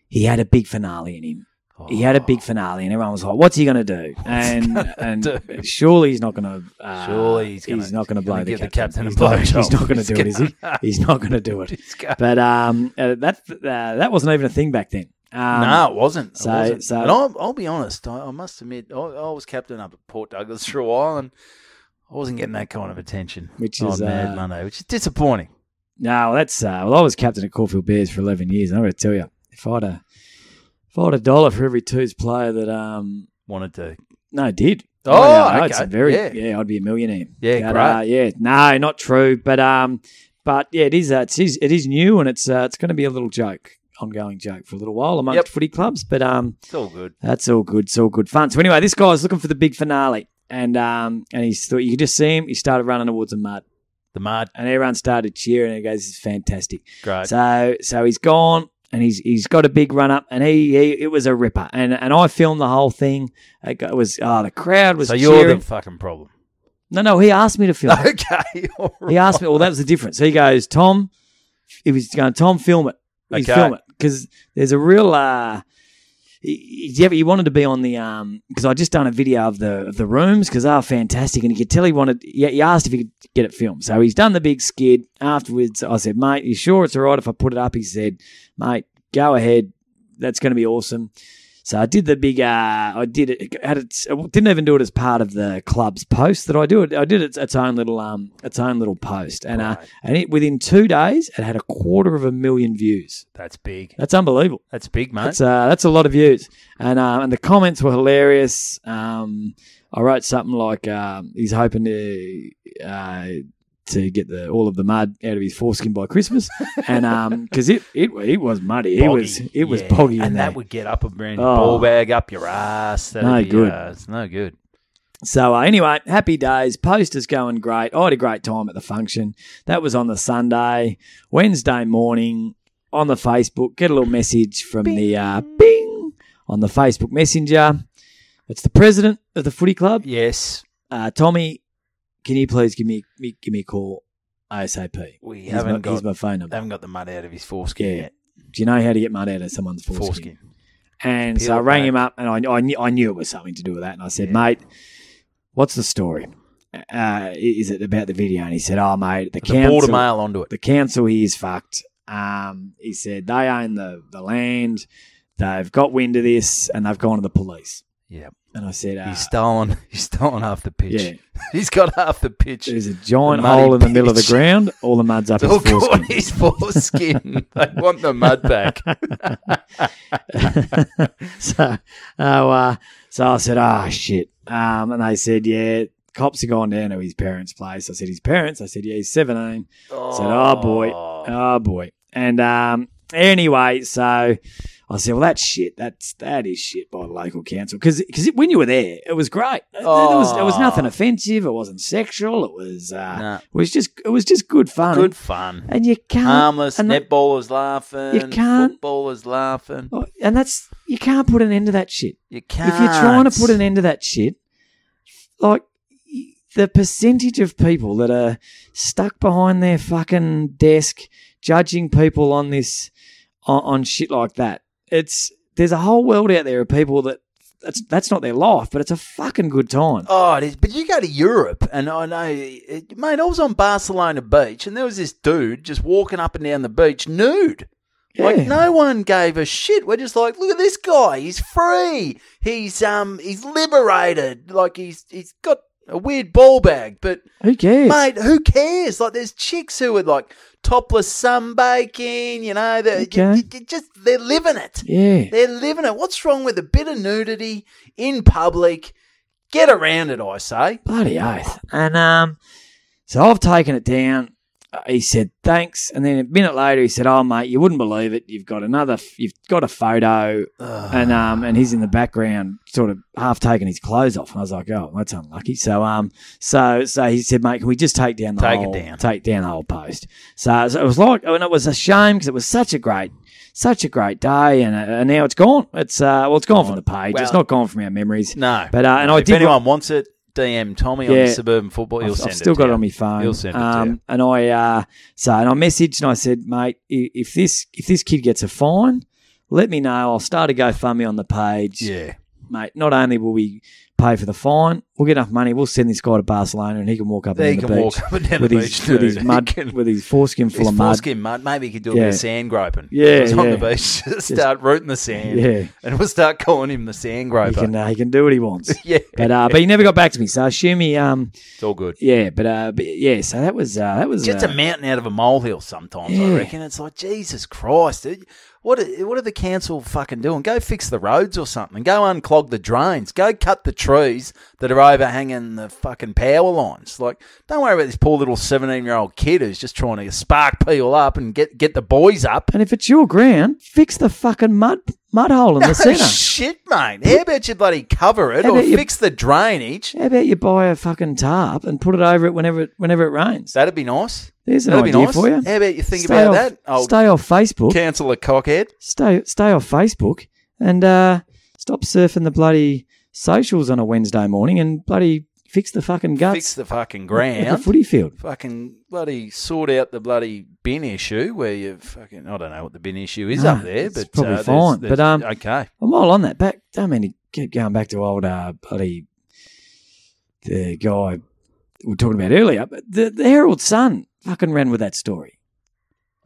Speaker 2: he had a big finale in him. He had a big finale, and everyone was like, "What's he going to do?" And surely he's not going to. He's not going to blow the captain.
Speaker 1: He's not
Speaker 2: going to do it, is he? He's not going to do it. But that wasn't even a thing back then.
Speaker 1: No, it wasn't.
Speaker 2: So
Speaker 1: and I'll be honest. I must admit, I was captain up at Port Douglas for a while, and I wasn't getting that kind of attention.
Speaker 2: Which is
Speaker 1: Mad Monday, which is disappointing.
Speaker 2: No, that's I was captain at Caulfield Bears for 11 years, and I'm going to tell you, if I had $1 for every Twos player that
Speaker 1: wanted to,
Speaker 2: did.
Speaker 1: Okay.
Speaker 2: It's I'd be a millionaire.
Speaker 1: Yeah,
Speaker 2: but,
Speaker 1: great.
Speaker 2: No, not true. But yeah, it is. It is new, and it's going to be a little ongoing joke for a little while amongst footy clubs. But
Speaker 1: it's all good.
Speaker 2: That's all good. It's all good fun. So anyway, this guy's looking for the big finale, and he thought you could just see him. He started running towards the mud. And everyone started cheering, and he goes, "This is fantastic."
Speaker 1: Great.
Speaker 2: So he's gone. And he's got a big run up, and it was a ripper. And I filmed the whole thing. It was the crowd was.
Speaker 1: So
Speaker 2: cheering.
Speaker 1: you're the fucking problem.
Speaker 2: No, he asked me to film.
Speaker 1: Okay, all right.
Speaker 2: He asked me. Well, that was the difference. So he goes, Tom. He was going, Tom, film it. He's film it because there's a real. He wanted to be on the because I just done a video of the rooms because they were fantastic, and you could tell he wanted. He asked if he could get it filmed, so he's done the big skid. Afterwards, I said, "Mate, you sure it's all right if I put it up?" He said, "Mate, go ahead. That's going to be awesome." So I did the big. I did it. I didn't even do it as part of the club's post that I do it. I did its own little post, and it within 2 days it had 250,000 views.
Speaker 1: That's big.
Speaker 2: That's unbelievable.
Speaker 1: That's big, mate.
Speaker 2: That's a lot of views, and the comments were hilarious. I wrote something like he's hoping to get all of the mud out of his foreskin by Christmas, and because it was muddy, it was boggy,
Speaker 1: and
Speaker 2: that
Speaker 1: would get up a brand new ball bag up your ass.
Speaker 2: Good.
Speaker 1: It's no good.
Speaker 2: So anyway, happy days. Poster's going great. I had a great time at the function. That was on the Sunday. Wednesday morning on the Facebook, get a little message from the bing on the Facebook Messenger. It's the president of the footy club.
Speaker 1: Yes,
Speaker 2: Tommy. Can you please give me a call ASAP? Here's my phone number.
Speaker 1: Haven't got the mud out of his foreskin yet.
Speaker 2: Do you know how to get mud out of someone's foreskin? And so I rang him up, and I knew it was something to do with that. And I said, "Mate, what's the story? Is it about the video?" And he said, "Oh, mate, the council
Speaker 1: border mail onto it.
Speaker 2: The council here is fucked." He said they own the land. They've got wind of this, and they've gone to the police.
Speaker 1: Yeah.
Speaker 2: And I said,
Speaker 1: he's stolen half the pitch.
Speaker 2: Yeah.
Speaker 1: He's got half the pitch.
Speaker 2: There's a giant hole in the middle of the ground. All the mud's up his foreskin.
Speaker 1: His foreskin. They want the mud back.
Speaker 2: So I said, "Oh, shit." And they said, "Yeah, cops are gone down to his parents' place." I said, "His parents?" I said, "Yeah, he's 17. I said, "Oh, boy. And anyway, so I said, "Well, that's shit. That is shit by the local council." Because when you were there, it was great. There was nothing offensive. It wasn't sexual. It was it was just good fun.
Speaker 1: Good fun.
Speaker 2: And you can't
Speaker 1: harmless. Netballers laughing.
Speaker 2: You can't.
Speaker 1: Footballers laughing.
Speaker 2: And you can't put an end to that shit.
Speaker 1: You can't.
Speaker 2: If you're trying to put an end to that shit, like the percentage of people that are stuck behind their fucking desk judging people on this on shit like that. There's a whole world out there of people that's not their life, but it's a fucking good time.
Speaker 1: Oh, it is. But you go to Europe, and I know, mate, I was on Barcelona Beach, and there was this dude just walking up and down the beach nude. Yeah. Like, no one gave a shit. We're just like, look at this guy. He's free. He's liberated. Like, he's got a weird ball bag, but
Speaker 2: who cares?
Speaker 1: Mate, who cares? Like, there's chicks who are like topless sunbaking, you know, they're living it.
Speaker 2: Yeah.
Speaker 1: They're living it. What's wrong with a bit of nudity in public? Get around it, I say.
Speaker 2: Bloody oath. And so I've taken it down. he said, thanks. And then a minute later, he said, oh, mate, you wouldn't believe it. You've got a photo. And he's in the background sort of half taking his clothes off. And I was like, oh, that's unlucky. So he said, mate, can we just take down the whole post? So it was like, and it was a shame because it was such a great day, and now it's gone. It's gone from the page. It's not gone from our memories.
Speaker 1: No.
Speaker 2: But
Speaker 1: if anyone wants it, DM Tommy on Suburban Football. He'll send it.
Speaker 2: I've still got it on my phone.
Speaker 1: He'll send it to you.
Speaker 2: And I messaged and I said, mate, if this kid gets a fine, let me know. I'll start a GoFundMe on the page.
Speaker 1: Yeah,
Speaker 2: mate. Not only will we pay for the fine, we'll get enough money. We'll send this guy to Barcelona, and he can walk up and down the beach with his foreskin full of mud.
Speaker 1: Foreskin mud. Maybe he could do a bit of sand groping.
Speaker 2: Yeah,
Speaker 1: on the beach, start rooting the sand.
Speaker 2: Yeah,
Speaker 1: and we'll start calling him the sand groper.
Speaker 2: He can do what he wants.
Speaker 1: Yeah,
Speaker 2: but he never got back to me. So I assume he
Speaker 1: it's all good.
Speaker 2: Yeah, but yeah. So that was
Speaker 1: just a mountain out of a molehill. Sometimes I reckon it's like Jesus Christ, dude. What are the council fucking doing? Go fix the roads or something. Go unclog the drains. Go cut the trees that are overhanging the fucking power lines. Like, don't worry about this poor little 17-year-old kid who's just trying to spark people up and get the boys up.
Speaker 2: And if it's your ground, fix the fucking mud hole in the centre.
Speaker 1: Shit, mate. How about you bloody cover it or fix the drainage?
Speaker 2: How about you buy a fucking tarp and put it over it whenever it rains?
Speaker 1: That'd be nice.
Speaker 2: There's an idea for you.
Speaker 1: How about you think about that?
Speaker 2: Stay off Facebook.
Speaker 1: Councillor Cockhead.
Speaker 2: Stay off Facebook and stop surfing the bloody socials on a Wednesday morning and bloody fix the fucking guts.
Speaker 1: Fix the fucking ground.
Speaker 2: At the footy field.
Speaker 1: Fucking bloody sort out the bloody bin issue where you fucking, I don't know what the bin issue is up there, but
Speaker 2: it's probably fine.
Speaker 1: But okay.
Speaker 2: I'm all on that. Keep going back to old bloody the guy we were talking about earlier. But the Herald Sun fucking ran with that story.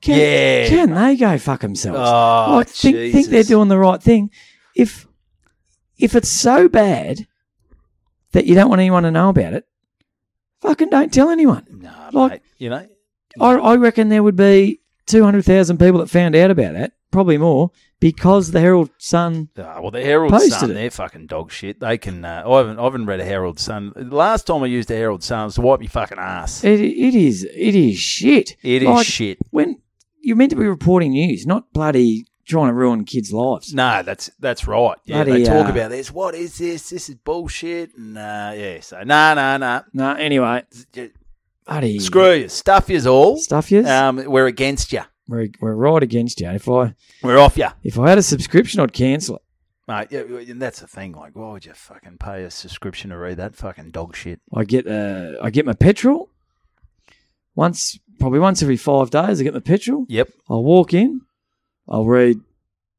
Speaker 2: Can they go fuck themselves?
Speaker 1: Oh,
Speaker 2: think they're doing the right thing. If it's so bad that you don't want anyone to know about it, fucking don't tell anyone.
Speaker 1: No, mate, you know.
Speaker 2: I reckon there would be 200,000 people that found out about that, probably more, because the Herald Sun
Speaker 1: the Herald Sun, they're fucking dog shit. They can. I haven't read a Herald Sun. The last time I used a Herald Sun was to wipe my fucking ass.
Speaker 2: It is shit.
Speaker 1: It is shit.
Speaker 2: When you're meant to be reporting news, not bloody trying to ruin kids' lives.
Speaker 1: No, that's right. Yeah, they talk about this. What is this? This is bullshit. And so no.
Speaker 2: No, anyway.
Speaker 1: Buddy, screw you. Stuff yous all.
Speaker 2: Stuff yous?
Speaker 1: We're against you.
Speaker 2: We're right against you.
Speaker 1: We're off you.
Speaker 2: If I had a subscription, I'd cancel it.
Speaker 1: Mate, that's the thing. Like, why would you fucking pay a subscription to read that fucking dog shit?
Speaker 2: I get my petrol probably once every 5 days. I get my petrol.
Speaker 1: Yep.
Speaker 2: I'll walk in. I'll read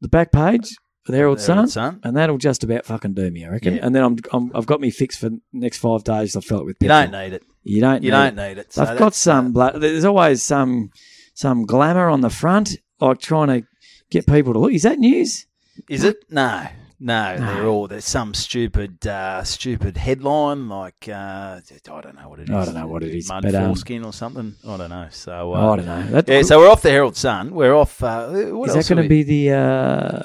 Speaker 2: the back page of the Herald Sun, and that'll just about fucking do me, I reckon. Yeah. And then I've got me fixed for the next 5 days. I'll fill it with petrol.
Speaker 1: You don't need it.
Speaker 2: You don't need it. So I've got some. There's always some glamour on the front, like trying to get people to look. Is that news?
Speaker 1: Is it? No. There's some stupid headline like I don't know what it is.
Speaker 2: I don't know what it is.
Speaker 1: Mud Foreskin or something. I don't know. So
Speaker 2: I don't know.
Speaker 1: So we're off the Herald Sun. We're off. What
Speaker 2: is that going to be the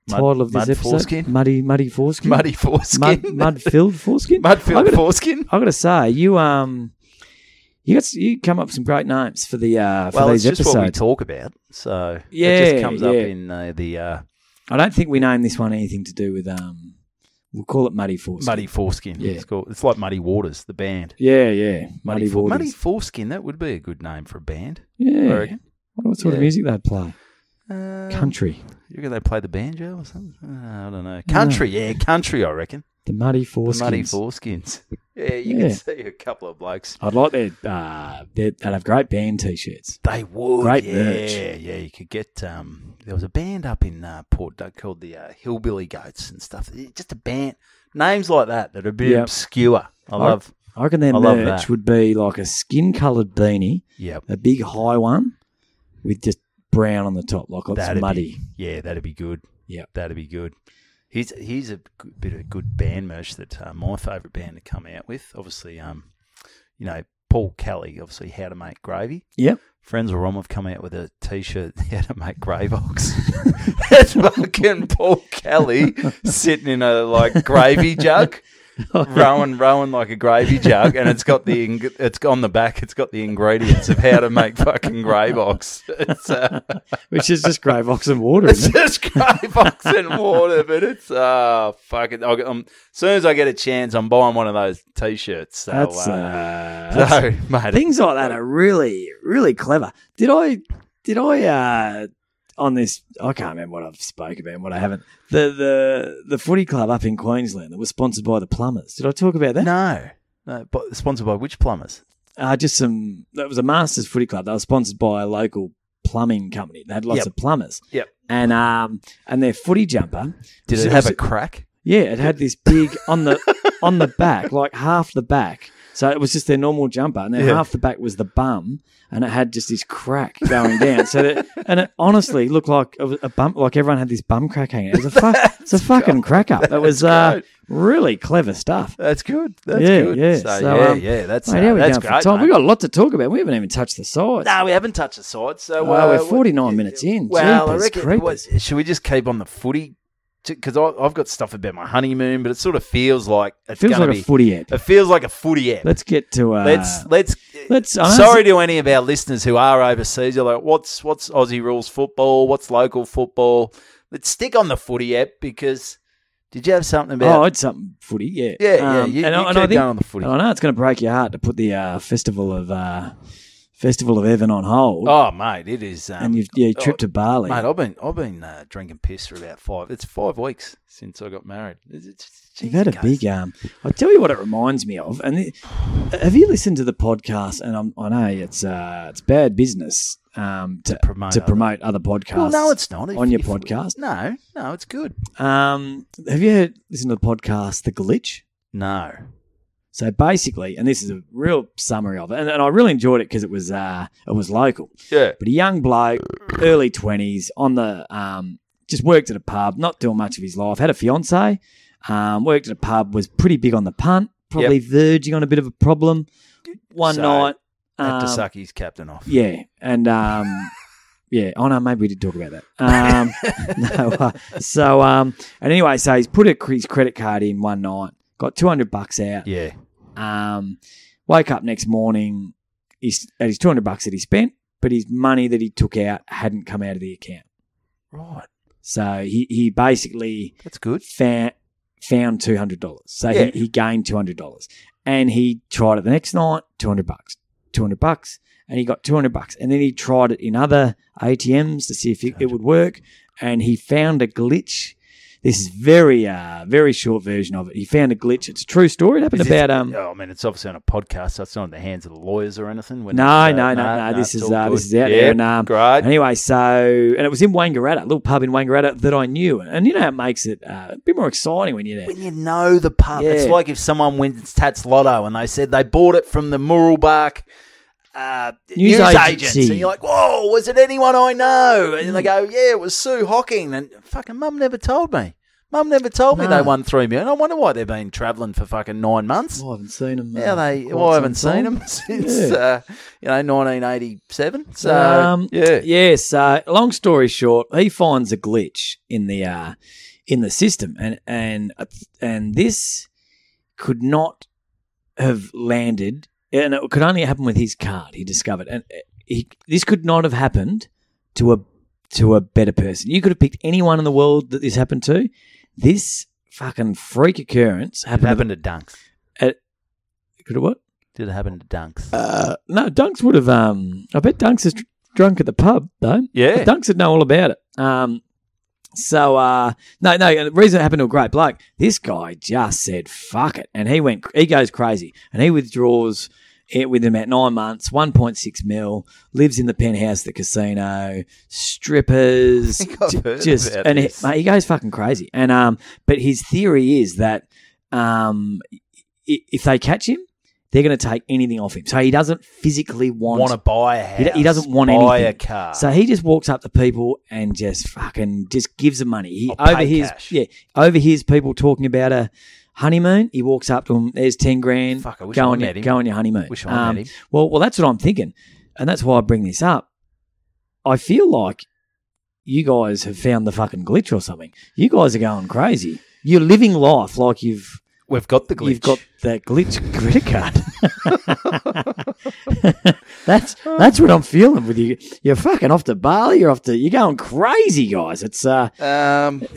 Speaker 2: title of this episode?
Speaker 1: Foreskin?
Speaker 2: Muddy Foreskin.
Speaker 1: Muddy Foreskin.
Speaker 2: Mud-filled foreskin.
Speaker 1: Mud-filled foreskin.
Speaker 2: I got to say, you come up with some great names for the for these episodes.
Speaker 1: It's just what we talk about. So it just comes up in the.
Speaker 2: I don't think we named this one anything to do with we'll call it Muddy Foreskin.
Speaker 1: Muddy Foreskin. Yeah. It's like Muddy Waters, the band.
Speaker 2: Yeah. Muddy Waters.
Speaker 1: Muddy Foreskin, that would be a good name for a band.
Speaker 2: Yeah. I reckon. What sort of music they'd play? Country.
Speaker 1: You reckon they play the banjo or something? I don't know. Country, country, I reckon.
Speaker 2: The Muddy Foreskins.
Speaker 1: The Muddy Foreskins. Yeah, you can see a couple of blokes.
Speaker 2: I'd like they'd have great band T-shirts.
Speaker 1: They would.
Speaker 2: Great merch.
Speaker 1: Yeah, you could get. There was a band up in Port Doug called the Hillbilly Goats and stuff. Just a band, names like that are a bit obscure. I
Speaker 2: reckon their merch would be like a skin-coloured beanie.
Speaker 1: Yep.
Speaker 2: A big high one with just brown on the top, like it's muddy.
Speaker 1: That'd be good.
Speaker 2: Yeah,
Speaker 1: that'd be good. Here's a bit of good band merch that my favourite band to come out with. Obviously, Paul Kelly. Obviously, How to Make Gravy.
Speaker 2: Yep.
Speaker 1: Friends of Rom have come out with a T-shirt, How to Make Gravox. It's fucking Paul Kelly sitting in a gravy jug. rowing like a gravy jug, and it's got on the back. It's got the ingredients of how to make fucking grey box.
Speaker 2: Which is just grey box and water.
Speaker 1: It's just grey box and water, but it's fucking. As soon as I get a chance, I'm buying one of those T-shirts. So, mate,
Speaker 2: things like that are really, really clever. Did I on this? I can't remember what I've spoke about and what I haven't. The footy club up in Queensland that was sponsored by the Plumbers. Did I talk about that?
Speaker 1: No. But sponsored by which Plumbers?
Speaker 2: That was a Masters footy club. They were sponsored by a local plumbing company. They had lots of plumbers.
Speaker 1: Yep.
Speaker 2: And their footy jumper.
Speaker 1: Did it have a crack?
Speaker 2: Yeah, it had this big on the back, like half the back. So it was just their normal jumper, and then half the back was the bum, and it had just this crack going down. And it honestly looked like a bump, like everyone had this bum crack hanging. It was it's a fucking crack up. That was really clever stuff.
Speaker 1: That's good. That's good.
Speaker 2: Yeah,
Speaker 1: so, that's great.
Speaker 2: We've got a lot to talk about. We haven't even touched the sides.
Speaker 1: No, we haven't touched the sides. So
Speaker 2: we're 49 minutes in.
Speaker 1: Well, I reckon. Should we just keep on the footy? Because I've got stuff about my honeymoon, but it sort of feels like
Speaker 2: a footy app.
Speaker 1: It feels like a footy app.
Speaker 2: Let's get to
Speaker 1: let's. Sorry to any of our listeners who are overseas. You're like, what's Aussie rules football? What's local football? Let's stick on the footy app because. Did you have something about?
Speaker 2: Oh, I had something footy. Yeah,
Speaker 1: yeah. You keep going on the footy.
Speaker 2: I know it's going to break your heart to put the Festival of Evan on hold.
Speaker 1: Oh, mate, it is.
Speaker 2: And you tripped to Bali,
Speaker 1: mate. I've been drinking piss for about 5 weeks since I got married.
Speaker 2: You've had a big I'll tell you what it reminds me of. And have you listened to the podcast? And I know it's bad business to promote other podcasts.
Speaker 1: Well, no, it's not
Speaker 2: on your podcast.
Speaker 1: No, it's good.
Speaker 2: Have you listened to the podcast The Glitch?
Speaker 1: No.
Speaker 2: So basically, and this is a real summary of it, and I really enjoyed it because it was local.
Speaker 1: Yeah.
Speaker 2: But a young bloke, early 20s, on the just worked at a pub, not doing much of his life. Had a fiance, worked at a pub, was pretty big on the punt, probably verging on a bit of a problem. One night,
Speaker 1: had to suck his captain off.
Speaker 2: Yeah, and yeah. Oh no, maybe we did talk about that. And anyway, so he's put his credit card in one night. Got $200 out.
Speaker 1: Yeah.
Speaker 2: Woke up next morning. He's at his $200 that he spent, but his money that he took out hadn't come out of the account.
Speaker 1: Right.
Speaker 2: So he basically
Speaker 1: that's good.
Speaker 2: Found $200. So he gained $200, and he tried it the next night. $200, and he got $200, and then he tried it in other ATMs to see if it would work, and he found a glitch. This is very short version of it. He found a glitch. It's a true story. It happened about.
Speaker 1: It's obviously on a podcast, so it's not in the hands of the lawyers or anything.
Speaker 2: No. This is out there. And,
Speaker 1: great.
Speaker 2: Anyway, and it was in Wangaratta, a little pub in Wangaratta that I knew, and you know it makes it a bit more exciting when you're there.
Speaker 1: When you know the pub, it's like if someone wins Tats Lotto and they said they bought it from the Muralbark news agency. And you're like, whoa, was it anyone I know? And they go, yeah, it was Sue Hocking. And fucking mum never told me. They won $3 million. I wonder why they've been travelling for fucking 9 months.
Speaker 2: I haven't seen them.
Speaker 1: I haven't seen them since 1987. So
Speaker 2: So long story short, he finds a glitch in the system, and this could not have landed. And it could only happen with his card, he discovered. And this could not have happened to a better person. You could have picked anyone in the world that this happened to. This fucking freak occurrence happened
Speaker 1: to Dunks.
Speaker 2: Could it what?
Speaker 1: Did it happen to Dunks?
Speaker 2: No, Dunks would have... I bet Dunks is drunk at the pub, though.
Speaker 1: Yeah.
Speaker 2: But Dunks would know all about it. No, the reason it happened to a great bloke, this guy just said, fuck it. And he goes crazy. And he withdraws it within about 9 months, 1.6 mil, lives in the penthouse at the casino, strippers. He goes fucking crazy. And but his theory is that if they catch him, they're going to take anything off him. So he doesn't physically want
Speaker 1: to buy a house.
Speaker 2: He doesn't want anything.
Speaker 1: Buy a car.
Speaker 2: So he just walks up to people and just gives them money. He overhears people talking about a honeymoon. He walks up to them. There's 10 grand.
Speaker 1: Fuck, I wish
Speaker 2: go
Speaker 1: I
Speaker 2: on
Speaker 1: met him.
Speaker 2: Go on your honeymoon.
Speaker 1: Wish I met him.
Speaker 2: Well, that's what I'm thinking, and that's why I bring this up. I feel like you guys have found the fucking glitch or something. You guys are going crazy. You're living life like you've
Speaker 1: We've got the glitch.
Speaker 2: You've got that glitch credit card. That's what I'm feeling with you. You're fucking off to Bali. You're going crazy, guys. It's you haven't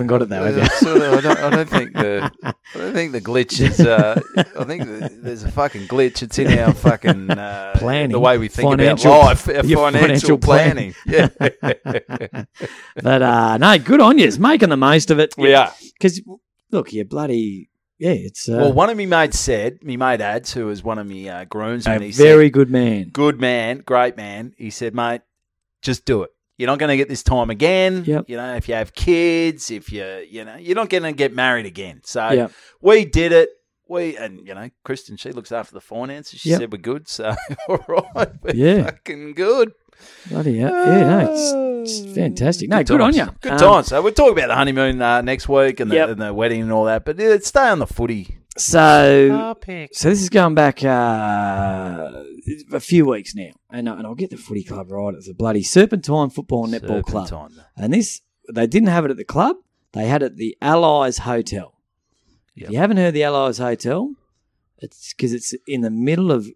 Speaker 2: got it though, have you?
Speaker 1: I don't think the glitch is. I think there's a fucking glitch. It's in our fucking
Speaker 2: planning.
Speaker 1: The way we think about life, our financial planning. Yeah.
Speaker 2: But no, good on you. It's making the most of it.
Speaker 1: We are.
Speaker 2: Because look, you're bloody. Yeah, it's...
Speaker 1: well, one of me mates said, me mate Ads, who was one of me groomsmen, he
Speaker 2: very
Speaker 1: said,
Speaker 2: good man.
Speaker 1: Good man, great man. He said, mate, just do it. You're not going to get this time again.
Speaker 2: Yep.
Speaker 1: You know, if you have kids, if you're not going to get married again. So we did it. Kristen, she looks after the finances. She said we're good. So, all right, we're fucking good.
Speaker 2: Bloody hell. Yeah, no, it's fantastic. No, good on you.
Speaker 1: Good times. So we'll talk about the honeymoon next week and the wedding and all that. But stay on the footy.
Speaker 2: So this is going back a few weeks now. And I'll get the footy club right. It's a bloody Serpentine Football and Netball Club. And this, they didn't have it at the club. They had it at the Allies Hotel. Yep. If you haven't heard of the Allies Hotel, it's because it's in the middle of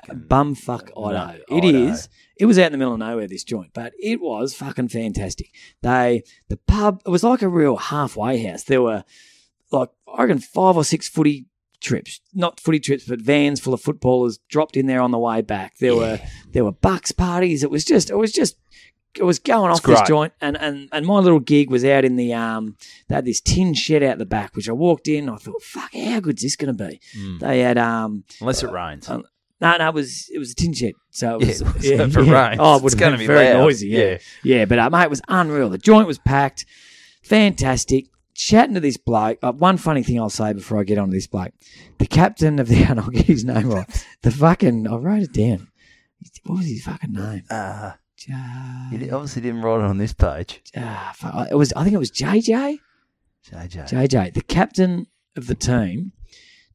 Speaker 2: bumfuck Idaho. It is. It was out in the middle of nowhere, this joint, but it was fucking fantastic. The pub, it was like a real halfway house. There were, like, I reckon 5 or 6 footy trips, not footy trips, but vans full of footballers dropped in there on the way back. There were bucks parties. It was going off this joint, and my little gig was out in the they had this tin shed out the back, which I walked in. I thought, fuck, how good's this going to be? They had
Speaker 1: unless it rains.
Speaker 2: No, it was a tin shed, so it was.
Speaker 1: So if it rains,
Speaker 2: oh, it would have been very
Speaker 1: loud.
Speaker 2: Noisy. Yeah. But mate, it was unreal. The joint was packed, fantastic. Chatting to this bloke. One funny thing I'll say before I get on to this bloke, the captain of the, and I'll get his name right. I wrote it down. What was his fucking name?
Speaker 1: You obviously didn't write it on this page.
Speaker 2: I think it was JJ. JJ, the captain of the team,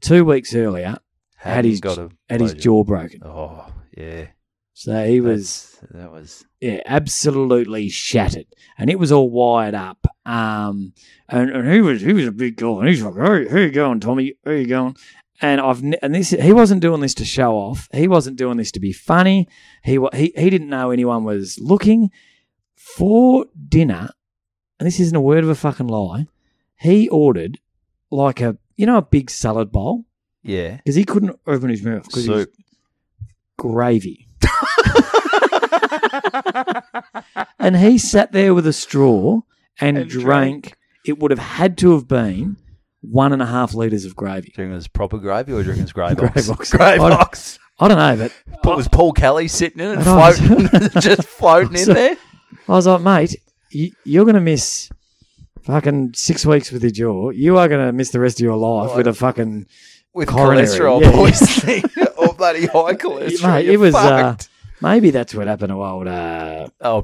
Speaker 2: 2 weeks earlier. Had his jaw broken.
Speaker 1: Oh, yeah.
Speaker 2: So he was absolutely shattered, and it was all wired up. And he was a big guy, and he's like, "Hey, how you going, Tommy? How you going?" And he wasn't doing this to show off. He wasn't doing this to be funny. He didn't know anyone was looking for dinner, and this isn't a word of a fucking lie. He ordered like a big salad bowl.
Speaker 1: Yeah.
Speaker 2: Because he couldn't open his mouth. Because he was gravy. And he sat there with a straw and drank. It would have had to have been 1.5 litres of gravy.
Speaker 1: Do you think it was proper gravy or do you think it was grey box?
Speaker 2: Grey box. I don't know, but...
Speaker 1: Was Paul Kelly sitting in it just floating in there?
Speaker 2: I was like, mate, you're going to miss fucking 6 weeks with your jaw. You are going to miss the rest of your life with a fucking...
Speaker 1: With cholesterol poisoning or bloody high cholesterol.
Speaker 2: Mate, it was maybe that's what happened to old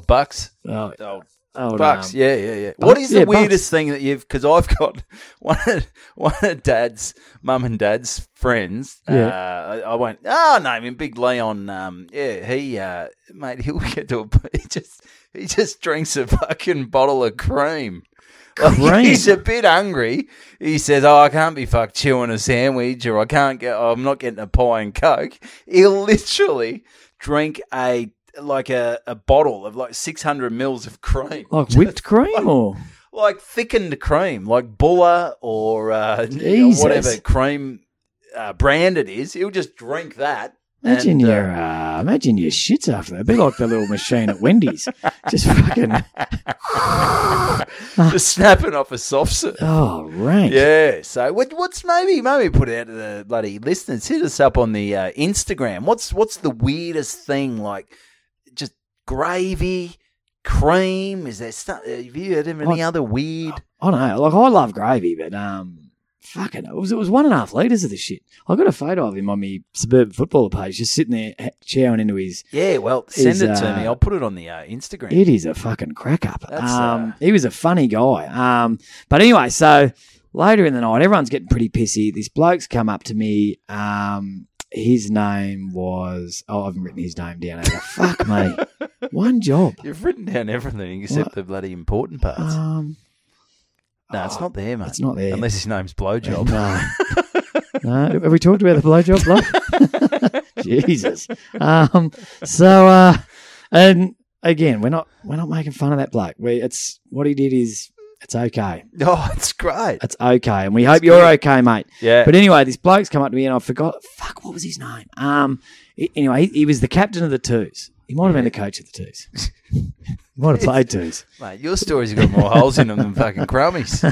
Speaker 1: Bucks. Old Bucks. Yeah. What is the weirdest thing that you've? Because I've got one of Dad's mum and Dad's friends. I won't name him. Big Leon. Mate, he'll get to he just drinks a fucking bottle of cream. Like, he's a bit hungry. He says, I can't be fucked chewing a sandwich or I'm not getting a pie and Coke. He'll literally drink a bottle of like 600 mils of cream.
Speaker 2: Like whipped cream or?
Speaker 1: Like thickened cream, like Buller or whatever cream brand it is. He'll just drink that.
Speaker 2: Imagine your shits after that. It'd be like the little machine at Wendy's. Just fucking...
Speaker 1: just snapping off a soft serve.
Speaker 2: Oh, rank.
Speaker 1: Yeah. So what's maybe put it out to the bloody listeners. Hit us up on the Instagram. What's the weirdest thing? Like just gravy, cream? Is there stuff? Have you heard of any other weird?
Speaker 2: I don't know. Like I love gravy, but fucking, it was 1.5 litres of this shit. I got a photo of him on my Suburban Footballer page, just sitting there chowing into his...
Speaker 1: Yeah, well, send it to me. I'll put it on the Instagram.
Speaker 2: It is a fucking crack-up. He was a funny guy. But anyway, so later in the night, everyone's getting pretty pissy. This bloke's come up to me. His name was... I haven't written his name down. Fuck me. One job.
Speaker 1: You've written down everything except the bloody important parts. No, it's not there, mate.
Speaker 2: It's not there.
Speaker 1: Unless his name's Blowjob.
Speaker 2: No. Have we talked about the blowjob bloke? Jesus. And again, we're not making fun of that bloke. It's what he did is it's okay.
Speaker 1: Oh, it's great.
Speaker 2: It's okay, and we hope you're okay, mate.
Speaker 1: Yeah.
Speaker 2: But anyway, this bloke's come up to me, and I forgot. Fuck, what was his name? Anyway, he was the captain of the Twos. He might have been the coach of the Twos. He might have played Twos.
Speaker 1: Mate, your stories have got more holes in them than fucking crummies.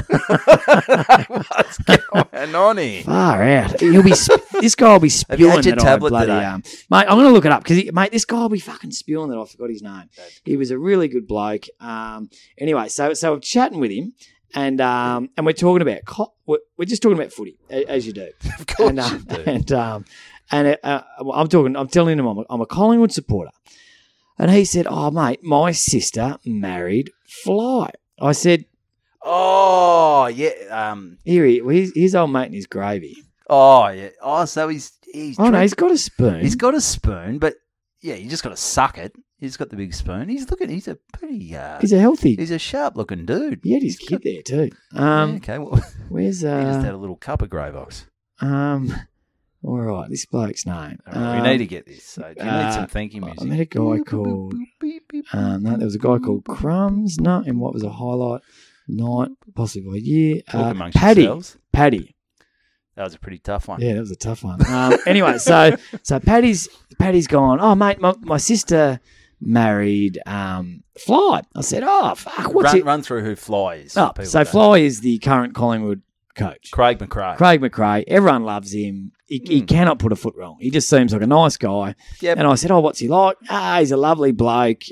Speaker 1: What's going on here?
Speaker 2: Far out. This guy will be spewing.
Speaker 1: Have you had your
Speaker 2: that
Speaker 1: tablet
Speaker 2: I bloody,
Speaker 1: today?
Speaker 2: Mate, I'm going to look it up because, mate, this guy will be fucking spewing that I forgot his name. He was a really good bloke. Anyway, so I'm chatting with him, and we're talking about we're just talking about footy as you do.
Speaker 1: Of course you do.
Speaker 2: I'm telling him I'm a Collingwood supporter. And he said, "Oh, mate, my sister married Fly." I said,
Speaker 1: "Oh, yeah."
Speaker 2: Here's old mate in his gravy.
Speaker 1: Oh, yeah. Oh, so he's.
Speaker 2: No, he's got a spoon.
Speaker 1: He's got a spoon, but yeah, you just got to suck it. He's got the big spoon. He's a pretty.
Speaker 2: He's a healthy.
Speaker 1: He's a sharp-looking dude.
Speaker 2: He had his kid there too.
Speaker 1: Okay. Well,
Speaker 2: where's
Speaker 1: he just had a little cup of grey box.
Speaker 2: All right, this bloke's name.
Speaker 1: We need to get this. So do you need some thanking music?
Speaker 2: I met a guy called. No, there was a guy called Crumbs. No, and what was a highlight night, possibly a year?
Speaker 1: Paddy.
Speaker 2: Paddy.
Speaker 1: That was a pretty tough one.
Speaker 2: Yeah, that was a tough one. Anyway, so Paddy's gone. Oh, mate, my sister married Fly. I said, oh fuck, what's it?
Speaker 1: Run through who Fly is.
Speaker 2: Oh, so Fly is the current Collingwood coach,
Speaker 1: Craig McRae.
Speaker 2: Craig McRae. Everyone loves him. He cannot put a foot wrong. He just seems like a nice guy.
Speaker 1: Yep.
Speaker 2: And I said, oh, what's he like? He's a lovely bloke.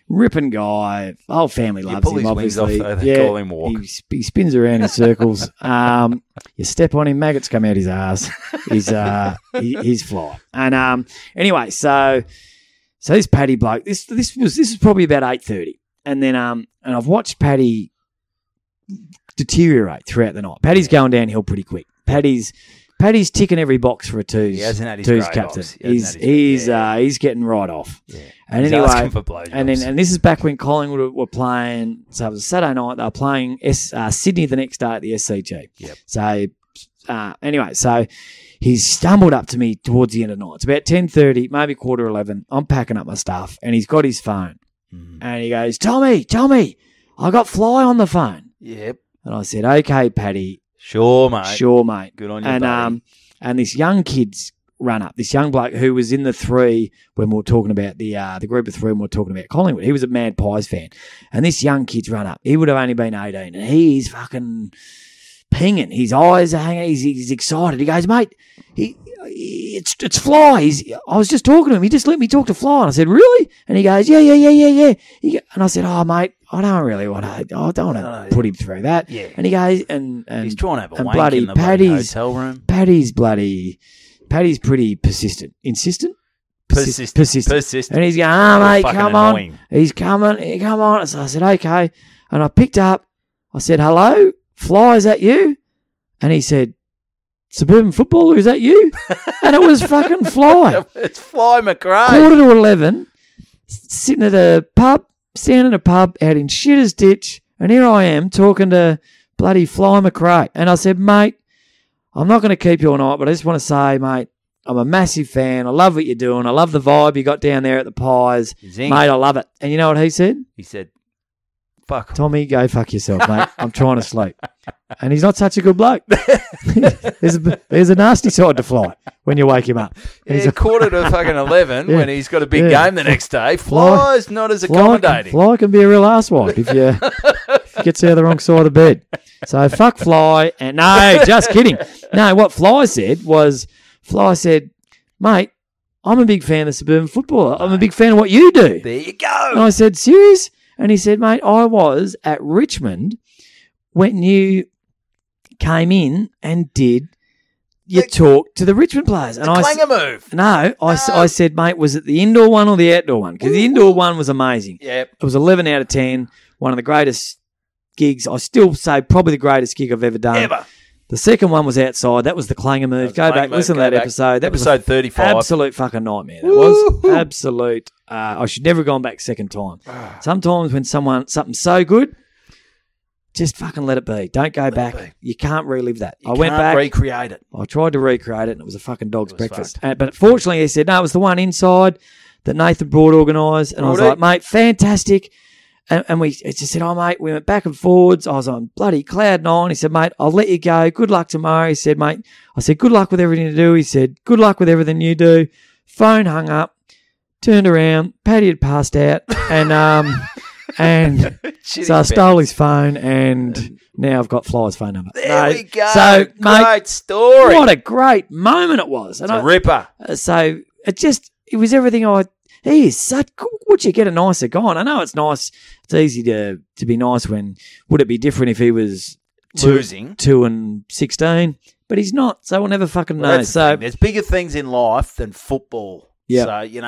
Speaker 2: Ripping guy. The whole family loves him, obviously.
Speaker 1: Call him walk.
Speaker 2: He spins around in circles. You step on him, maggots come out his ass. He's Fly. And anyway, so this Paddy bloke, this was probably about 8:30. And then and I've watched Paddy deteriorate throughout the night. Paddy's going downhill pretty quick. Paddy's ticking every box for a Twos.
Speaker 1: He hasn't had his
Speaker 2: Twos captain. He's getting right off. Yeah. And he's anyway, and this is back when Collingwood were playing. So it was a Saturday night. They were playing Sydney the next day at the SCG.
Speaker 1: Yep.
Speaker 2: So anyway, so he's stumbled up to me towards the end of the night. It's about 10:30, maybe 11:15. I'm packing up my stuff, and he's got his phone, and he goes, Tommy, I got Fly on the phone.
Speaker 1: Yep.
Speaker 2: And I said, okay, Paddy.
Speaker 1: Sure, mate. Good on you, buddy.
Speaker 2: And this young kid's run up, this young bloke who was in the three when we were talking about the group of three when we were talking about Collingwood. He was a Mad Pies fan. And this young kid's run up. He would have only been 18. And he's fucking pinging. His eyes are hanging. He's excited. He goes, mate, it's Fly. I was just talking to him. He just let me talk to Fly. And I said, really? And he goes, yeah. And I said, oh, mate, I don't really want to. I don't want to put him through that.
Speaker 1: Yeah.
Speaker 2: And he goes, and
Speaker 1: he's trying to have a wank
Speaker 2: bloody
Speaker 1: in the hotel room.
Speaker 2: Paddy's pretty persistent. Insistent? Persistent. And he's going, oh, mate, come annoying. On. He's coming. Come on. So I said, okay. And I picked up. I said, hello, Fly, is that you? And he said, Suburban Footballer, is that you? And it was fucking Fly.
Speaker 1: It's Fly McRae.
Speaker 2: 11:15, sitting at a pub, standing in a pub out in Shitter's Ditch, and here I am talking to bloody Fly McRae. And I said, mate, I'm not going to keep you all night, but I just want to say, mate, I'm a massive fan. I love what you're doing. I love the vibe you got down there at the Pies. Mate, I love it. And you know what he said?
Speaker 1: He said, fuck.
Speaker 2: Tommy, go fuck yourself, mate. I'm trying to sleep. And he's not such a good bloke. There's a nasty side to Fly when you wake him up.
Speaker 1: Yeah, he's a quarter to fucking 11 when he's got a big game the next day. Fly's not as accommodating.
Speaker 2: Fly can be a real asswipe if he gets out of the wrong side of the bed. So fuck Fly. And no, just kidding. No, what Fly said was, mate, I'm a big fan of the Suburban Footballer. I'm a big fan of what you do.
Speaker 1: There you go.
Speaker 2: And I said, serious? And he said, mate, I was at Richmond when you came in and did your talk to the Richmond players. And
Speaker 1: clanger move.
Speaker 2: No, I said, mate, was it the indoor one or the outdoor one? Because the indoor one was amazing.
Speaker 1: Yep.
Speaker 2: It was 11 out of 10, one of the greatest gigs. I still say probably the greatest gig I've ever done.
Speaker 1: Ever.
Speaker 2: The second one was outside. That was the clanger move. Go back, listen to that episode. That was
Speaker 1: episode 35.
Speaker 2: Absolute fucking nightmare. That was absolute. I should never have gone back second time. Sometimes when something's so good, just fucking let it be. Don't go back. You can't relive that.
Speaker 1: I went back. Recreate it.
Speaker 2: I tried to recreate it, and it was a fucking dog's breakfast. But fortunately, he said, no, it was the one inside that Nathan Broad organised. And I was like, mate, fantastic. And he just said, oh, mate, we went back and forwards. I was on bloody cloud nine. He said, mate, I'll let you go. Good luck tomorrow. He said, mate, I said, good luck with everything you do. He said, good luck with everything you do. Phone hung up, turned around, Paddy had passed out, and so I stole his phone, and now I've got Fly's phone number.
Speaker 1: There we go.
Speaker 2: So, mate,
Speaker 1: great story.
Speaker 2: What a great moment it was.
Speaker 1: It's a ripper.
Speaker 2: So it was everything he is such. Would you get a nicer guy? And I know it's nice. It's easy to be nice when. Would it be different if he was
Speaker 1: losing
Speaker 2: 2 and 16? But he's not, so we'll never fucking know. So
Speaker 1: there's bigger things in life than football. Yeah. So you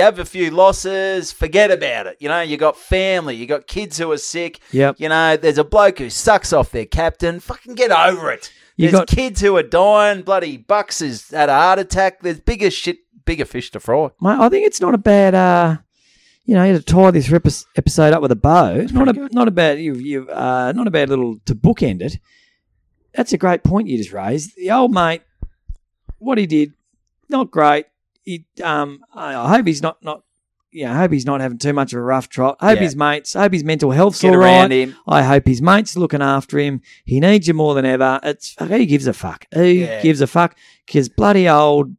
Speaker 1: have a few losses, forget about it. You got family, you got kids who are sick.
Speaker 2: Yep.
Speaker 1: There's a bloke who sucks off their captain. Fucking get over it. There's kids who are dying. Bloody Bucks has had a heart attack. There's bigger fish to fry.
Speaker 2: Mate, I think it's not a bad. You had to tie this episode up with a bow. Not a bad little to bookend it. That's a great point you just raised. The old mate, what he did, not great. I hope he's not. I hope he's not having too much of a rough trot. I hope his mental health's all right.
Speaker 1: Him.
Speaker 2: I hope his mates looking after him. He needs you more than ever. Who gives a fuck? Who gives a fuck? Because bloody old.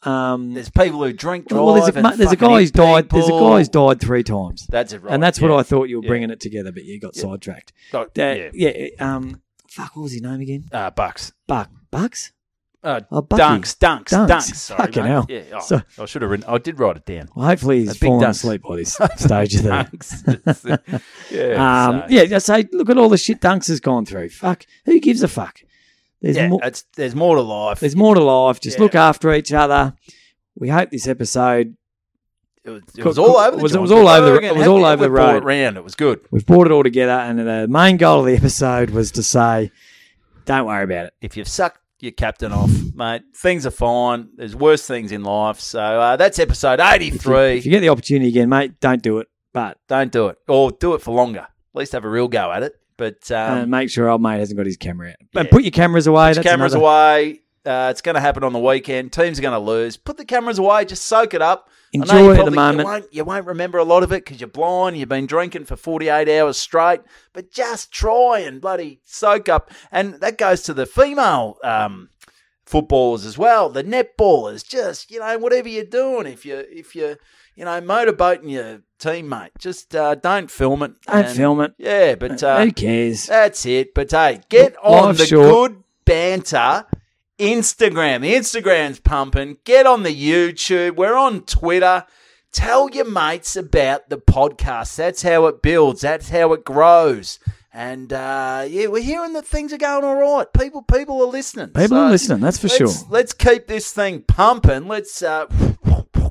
Speaker 1: There's people who drink, drive.
Speaker 2: Well, there's a guy who's died. There's a guy who's died 3 times.
Speaker 1: That's it, right?
Speaker 2: And that's what I thought you were bringing it together, but you got sidetracked. Fuck, what was his name again?
Speaker 1: Bucks.
Speaker 2: Bucks?
Speaker 1: Dunks. Sorry,
Speaker 2: fucking
Speaker 1: mate.
Speaker 2: hell.
Speaker 1: Yeah, I should have written. I did write it down.
Speaker 2: Well, hopefully he's fallen asleep by this stage of
Speaker 1: the.
Speaker 2: So look at all the shit Dunks has gone through. Fuck, who gives a fuck?
Speaker 1: There's more to life.
Speaker 2: There's more to life. Just look after each other. We hope this episode.
Speaker 1: It was all over. It was
Speaker 2: all over the road.
Speaker 1: It was good.
Speaker 2: We've brought it all together, and the main goal of the episode was to say, "Don't worry about it.
Speaker 1: If you've sucked your captain off, mate, things are fine. There's worse things in life." So that's episode 83.
Speaker 2: If you get the opportunity again, mate, don't do it. But
Speaker 1: don't do it, or do it for longer. At least have a real go at it. But
Speaker 2: make sure old mate hasn't got his camera out. But put your cameras away.
Speaker 1: Put your cameras away. It's going to happen on the weekend. Teams are going to lose. Put the cameras away. Just soak it up.
Speaker 2: Enjoy it at the moment.
Speaker 1: You won't remember a lot of it because you're blind. You've been drinking for 48 hours straight. But just try and bloody soak up. And that goes to the female footballers as well. The netballers. Just, whatever you're doing. If you're motorboating your teammate, just don't film it.
Speaker 2: Don't film it.
Speaker 1: Yeah, but
Speaker 2: who cares?
Speaker 1: That's it. But hey, get on the good banter. Instagram. The Instagram's pumping. Get on the YouTube. We're on Twitter. Tell your mates about the podcast. That's how it builds. That's how it grows. And we're hearing that things are going all right. People are listening.
Speaker 2: People are listening. That's for sure.
Speaker 1: Let's keep this thing pumping. Let's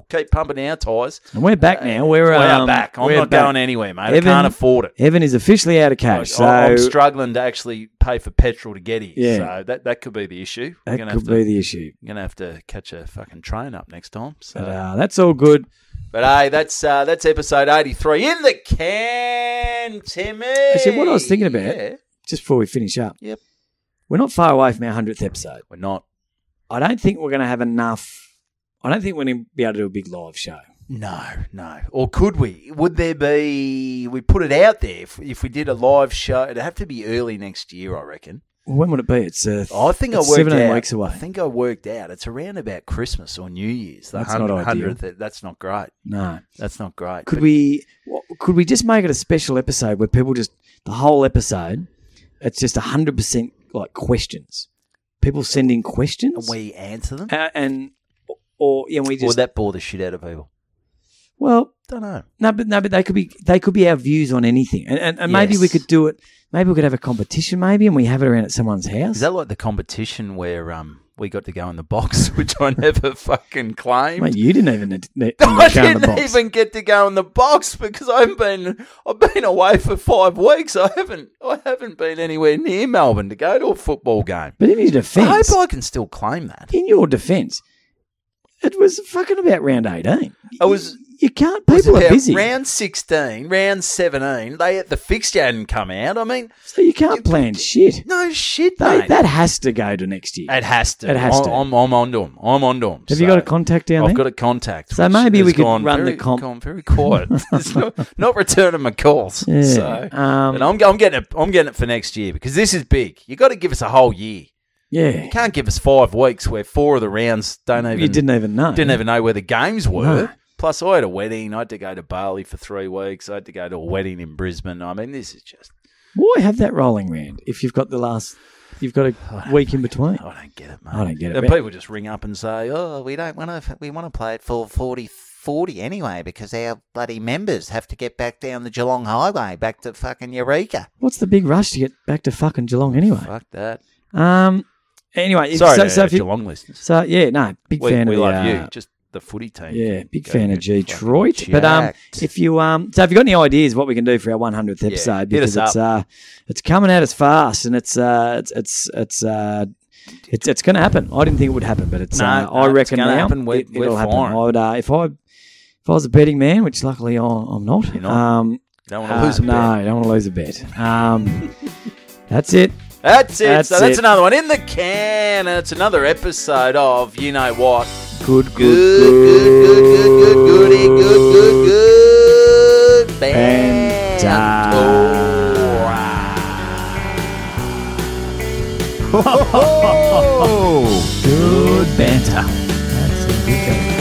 Speaker 1: keep pumping our tyres.
Speaker 2: And we're back now. We're
Speaker 1: back. I'm not going anywhere, mate. I can't afford it.
Speaker 2: Evan is officially out of cash.
Speaker 1: I'm struggling to actually pay for petrol to get here. Yeah. So that could be the issue.
Speaker 2: That could be the issue.
Speaker 1: You're going to have to catch a fucking train up next time. So.
Speaker 2: But, that's all good.
Speaker 1: But hey, that's episode 83 in the can, Timmy.
Speaker 2: Actually, what I was thinking about, just before we finish up, we're not far away from our 100th episode.
Speaker 1: We're not.
Speaker 2: I don't think we're going to have enough. I don't think we're going to be able to do a big live show.
Speaker 1: No. Or could we? Would there be? We put it out there. If we did a live show, it'd have to be early next year, I reckon.
Speaker 2: Well, when would it be? It's
Speaker 1: I think it's
Speaker 2: 17 weeks away.
Speaker 1: I think I worked out. It's around about Christmas or New Year's.
Speaker 2: That's not ideal.
Speaker 1: That's not great.
Speaker 2: No.
Speaker 1: That's not great.
Speaker 2: Could we just make it a special episode where people just, the whole episode, it's just 100% like questions. People send in questions.
Speaker 1: And we answer them?
Speaker 2: Or would
Speaker 1: that bore the shit out of people?
Speaker 2: Well,
Speaker 1: don't know.
Speaker 2: No, but they could be our views on anything, and maybe we could do it. Maybe we could have a competition, and we have it around at someone's house.
Speaker 1: Is that like the competition where we got to go in the box, which I never fucking claimed?
Speaker 2: Mate, you didn't even.
Speaker 1: I didn't even get to go in the box because I've been away for 5 weeks. I haven't been anywhere near Melbourne to go to a football game.
Speaker 2: But in your defence,
Speaker 1: I hope I can still claim that.
Speaker 2: In your defence. It was fucking about round 18. You can't. People are busy.
Speaker 1: Round 16, round 17, the fixture hadn't come out. I mean,
Speaker 2: so you can't plan shit.
Speaker 1: No shit, mate.
Speaker 2: That has to go to next year.
Speaker 1: It has to.
Speaker 2: It has to.
Speaker 1: I'm on to them.
Speaker 2: Have you got a contact down there?
Speaker 1: I've got a contact.
Speaker 2: So maybe we could run the comp.
Speaker 1: Gone very quiet. not returning my calls.
Speaker 2: Yeah.
Speaker 1: So, but I'm getting it for next year because this is big. You got to give us a whole year.
Speaker 2: Yeah.
Speaker 1: You can't give us 5 weeks where 4 of the rounds you didn't even know where the games were. No. Plus, I had a wedding. I had to go to Bali for 3 weeks. I had to go to a wedding in Brisbane. I mean, this is just...
Speaker 2: Why have that rolling round if you've got you've got a week in between?
Speaker 1: I don't get it, mate.
Speaker 2: I don't get it.
Speaker 1: And people just ring up and say, "Oh, we want to play it for 40 anyway because our bloody members have to get back down the Geelong Highway, back to fucking Eureka."
Speaker 2: What's the big rush to get back to fucking Geelong anyway?
Speaker 1: Fuck that.
Speaker 2: Anyway,
Speaker 1: sorry to Geelong listeners.
Speaker 2: So yeah, no, big fan of
Speaker 1: we love you. Just the footy team.
Speaker 2: Yeah, big fan of Detroit. But if you so if you got any ideas what we can do for our 100th episode, because it's coming at us fast and it's going to happen. I didn't think it would happen, but I reckon
Speaker 1: it's
Speaker 2: now
Speaker 1: happen.
Speaker 2: it'll happen. I would if I was a betting man, which luckily I'm not.
Speaker 1: You're not. Don't want to lose a bet.
Speaker 2: No, you don't want to lose a bet. That's it.
Speaker 1: That's That's another one in the can, and it's another episode of You Know What.
Speaker 2: Good.
Speaker 1: Banter.
Speaker 2: Good banter. That's a good banter.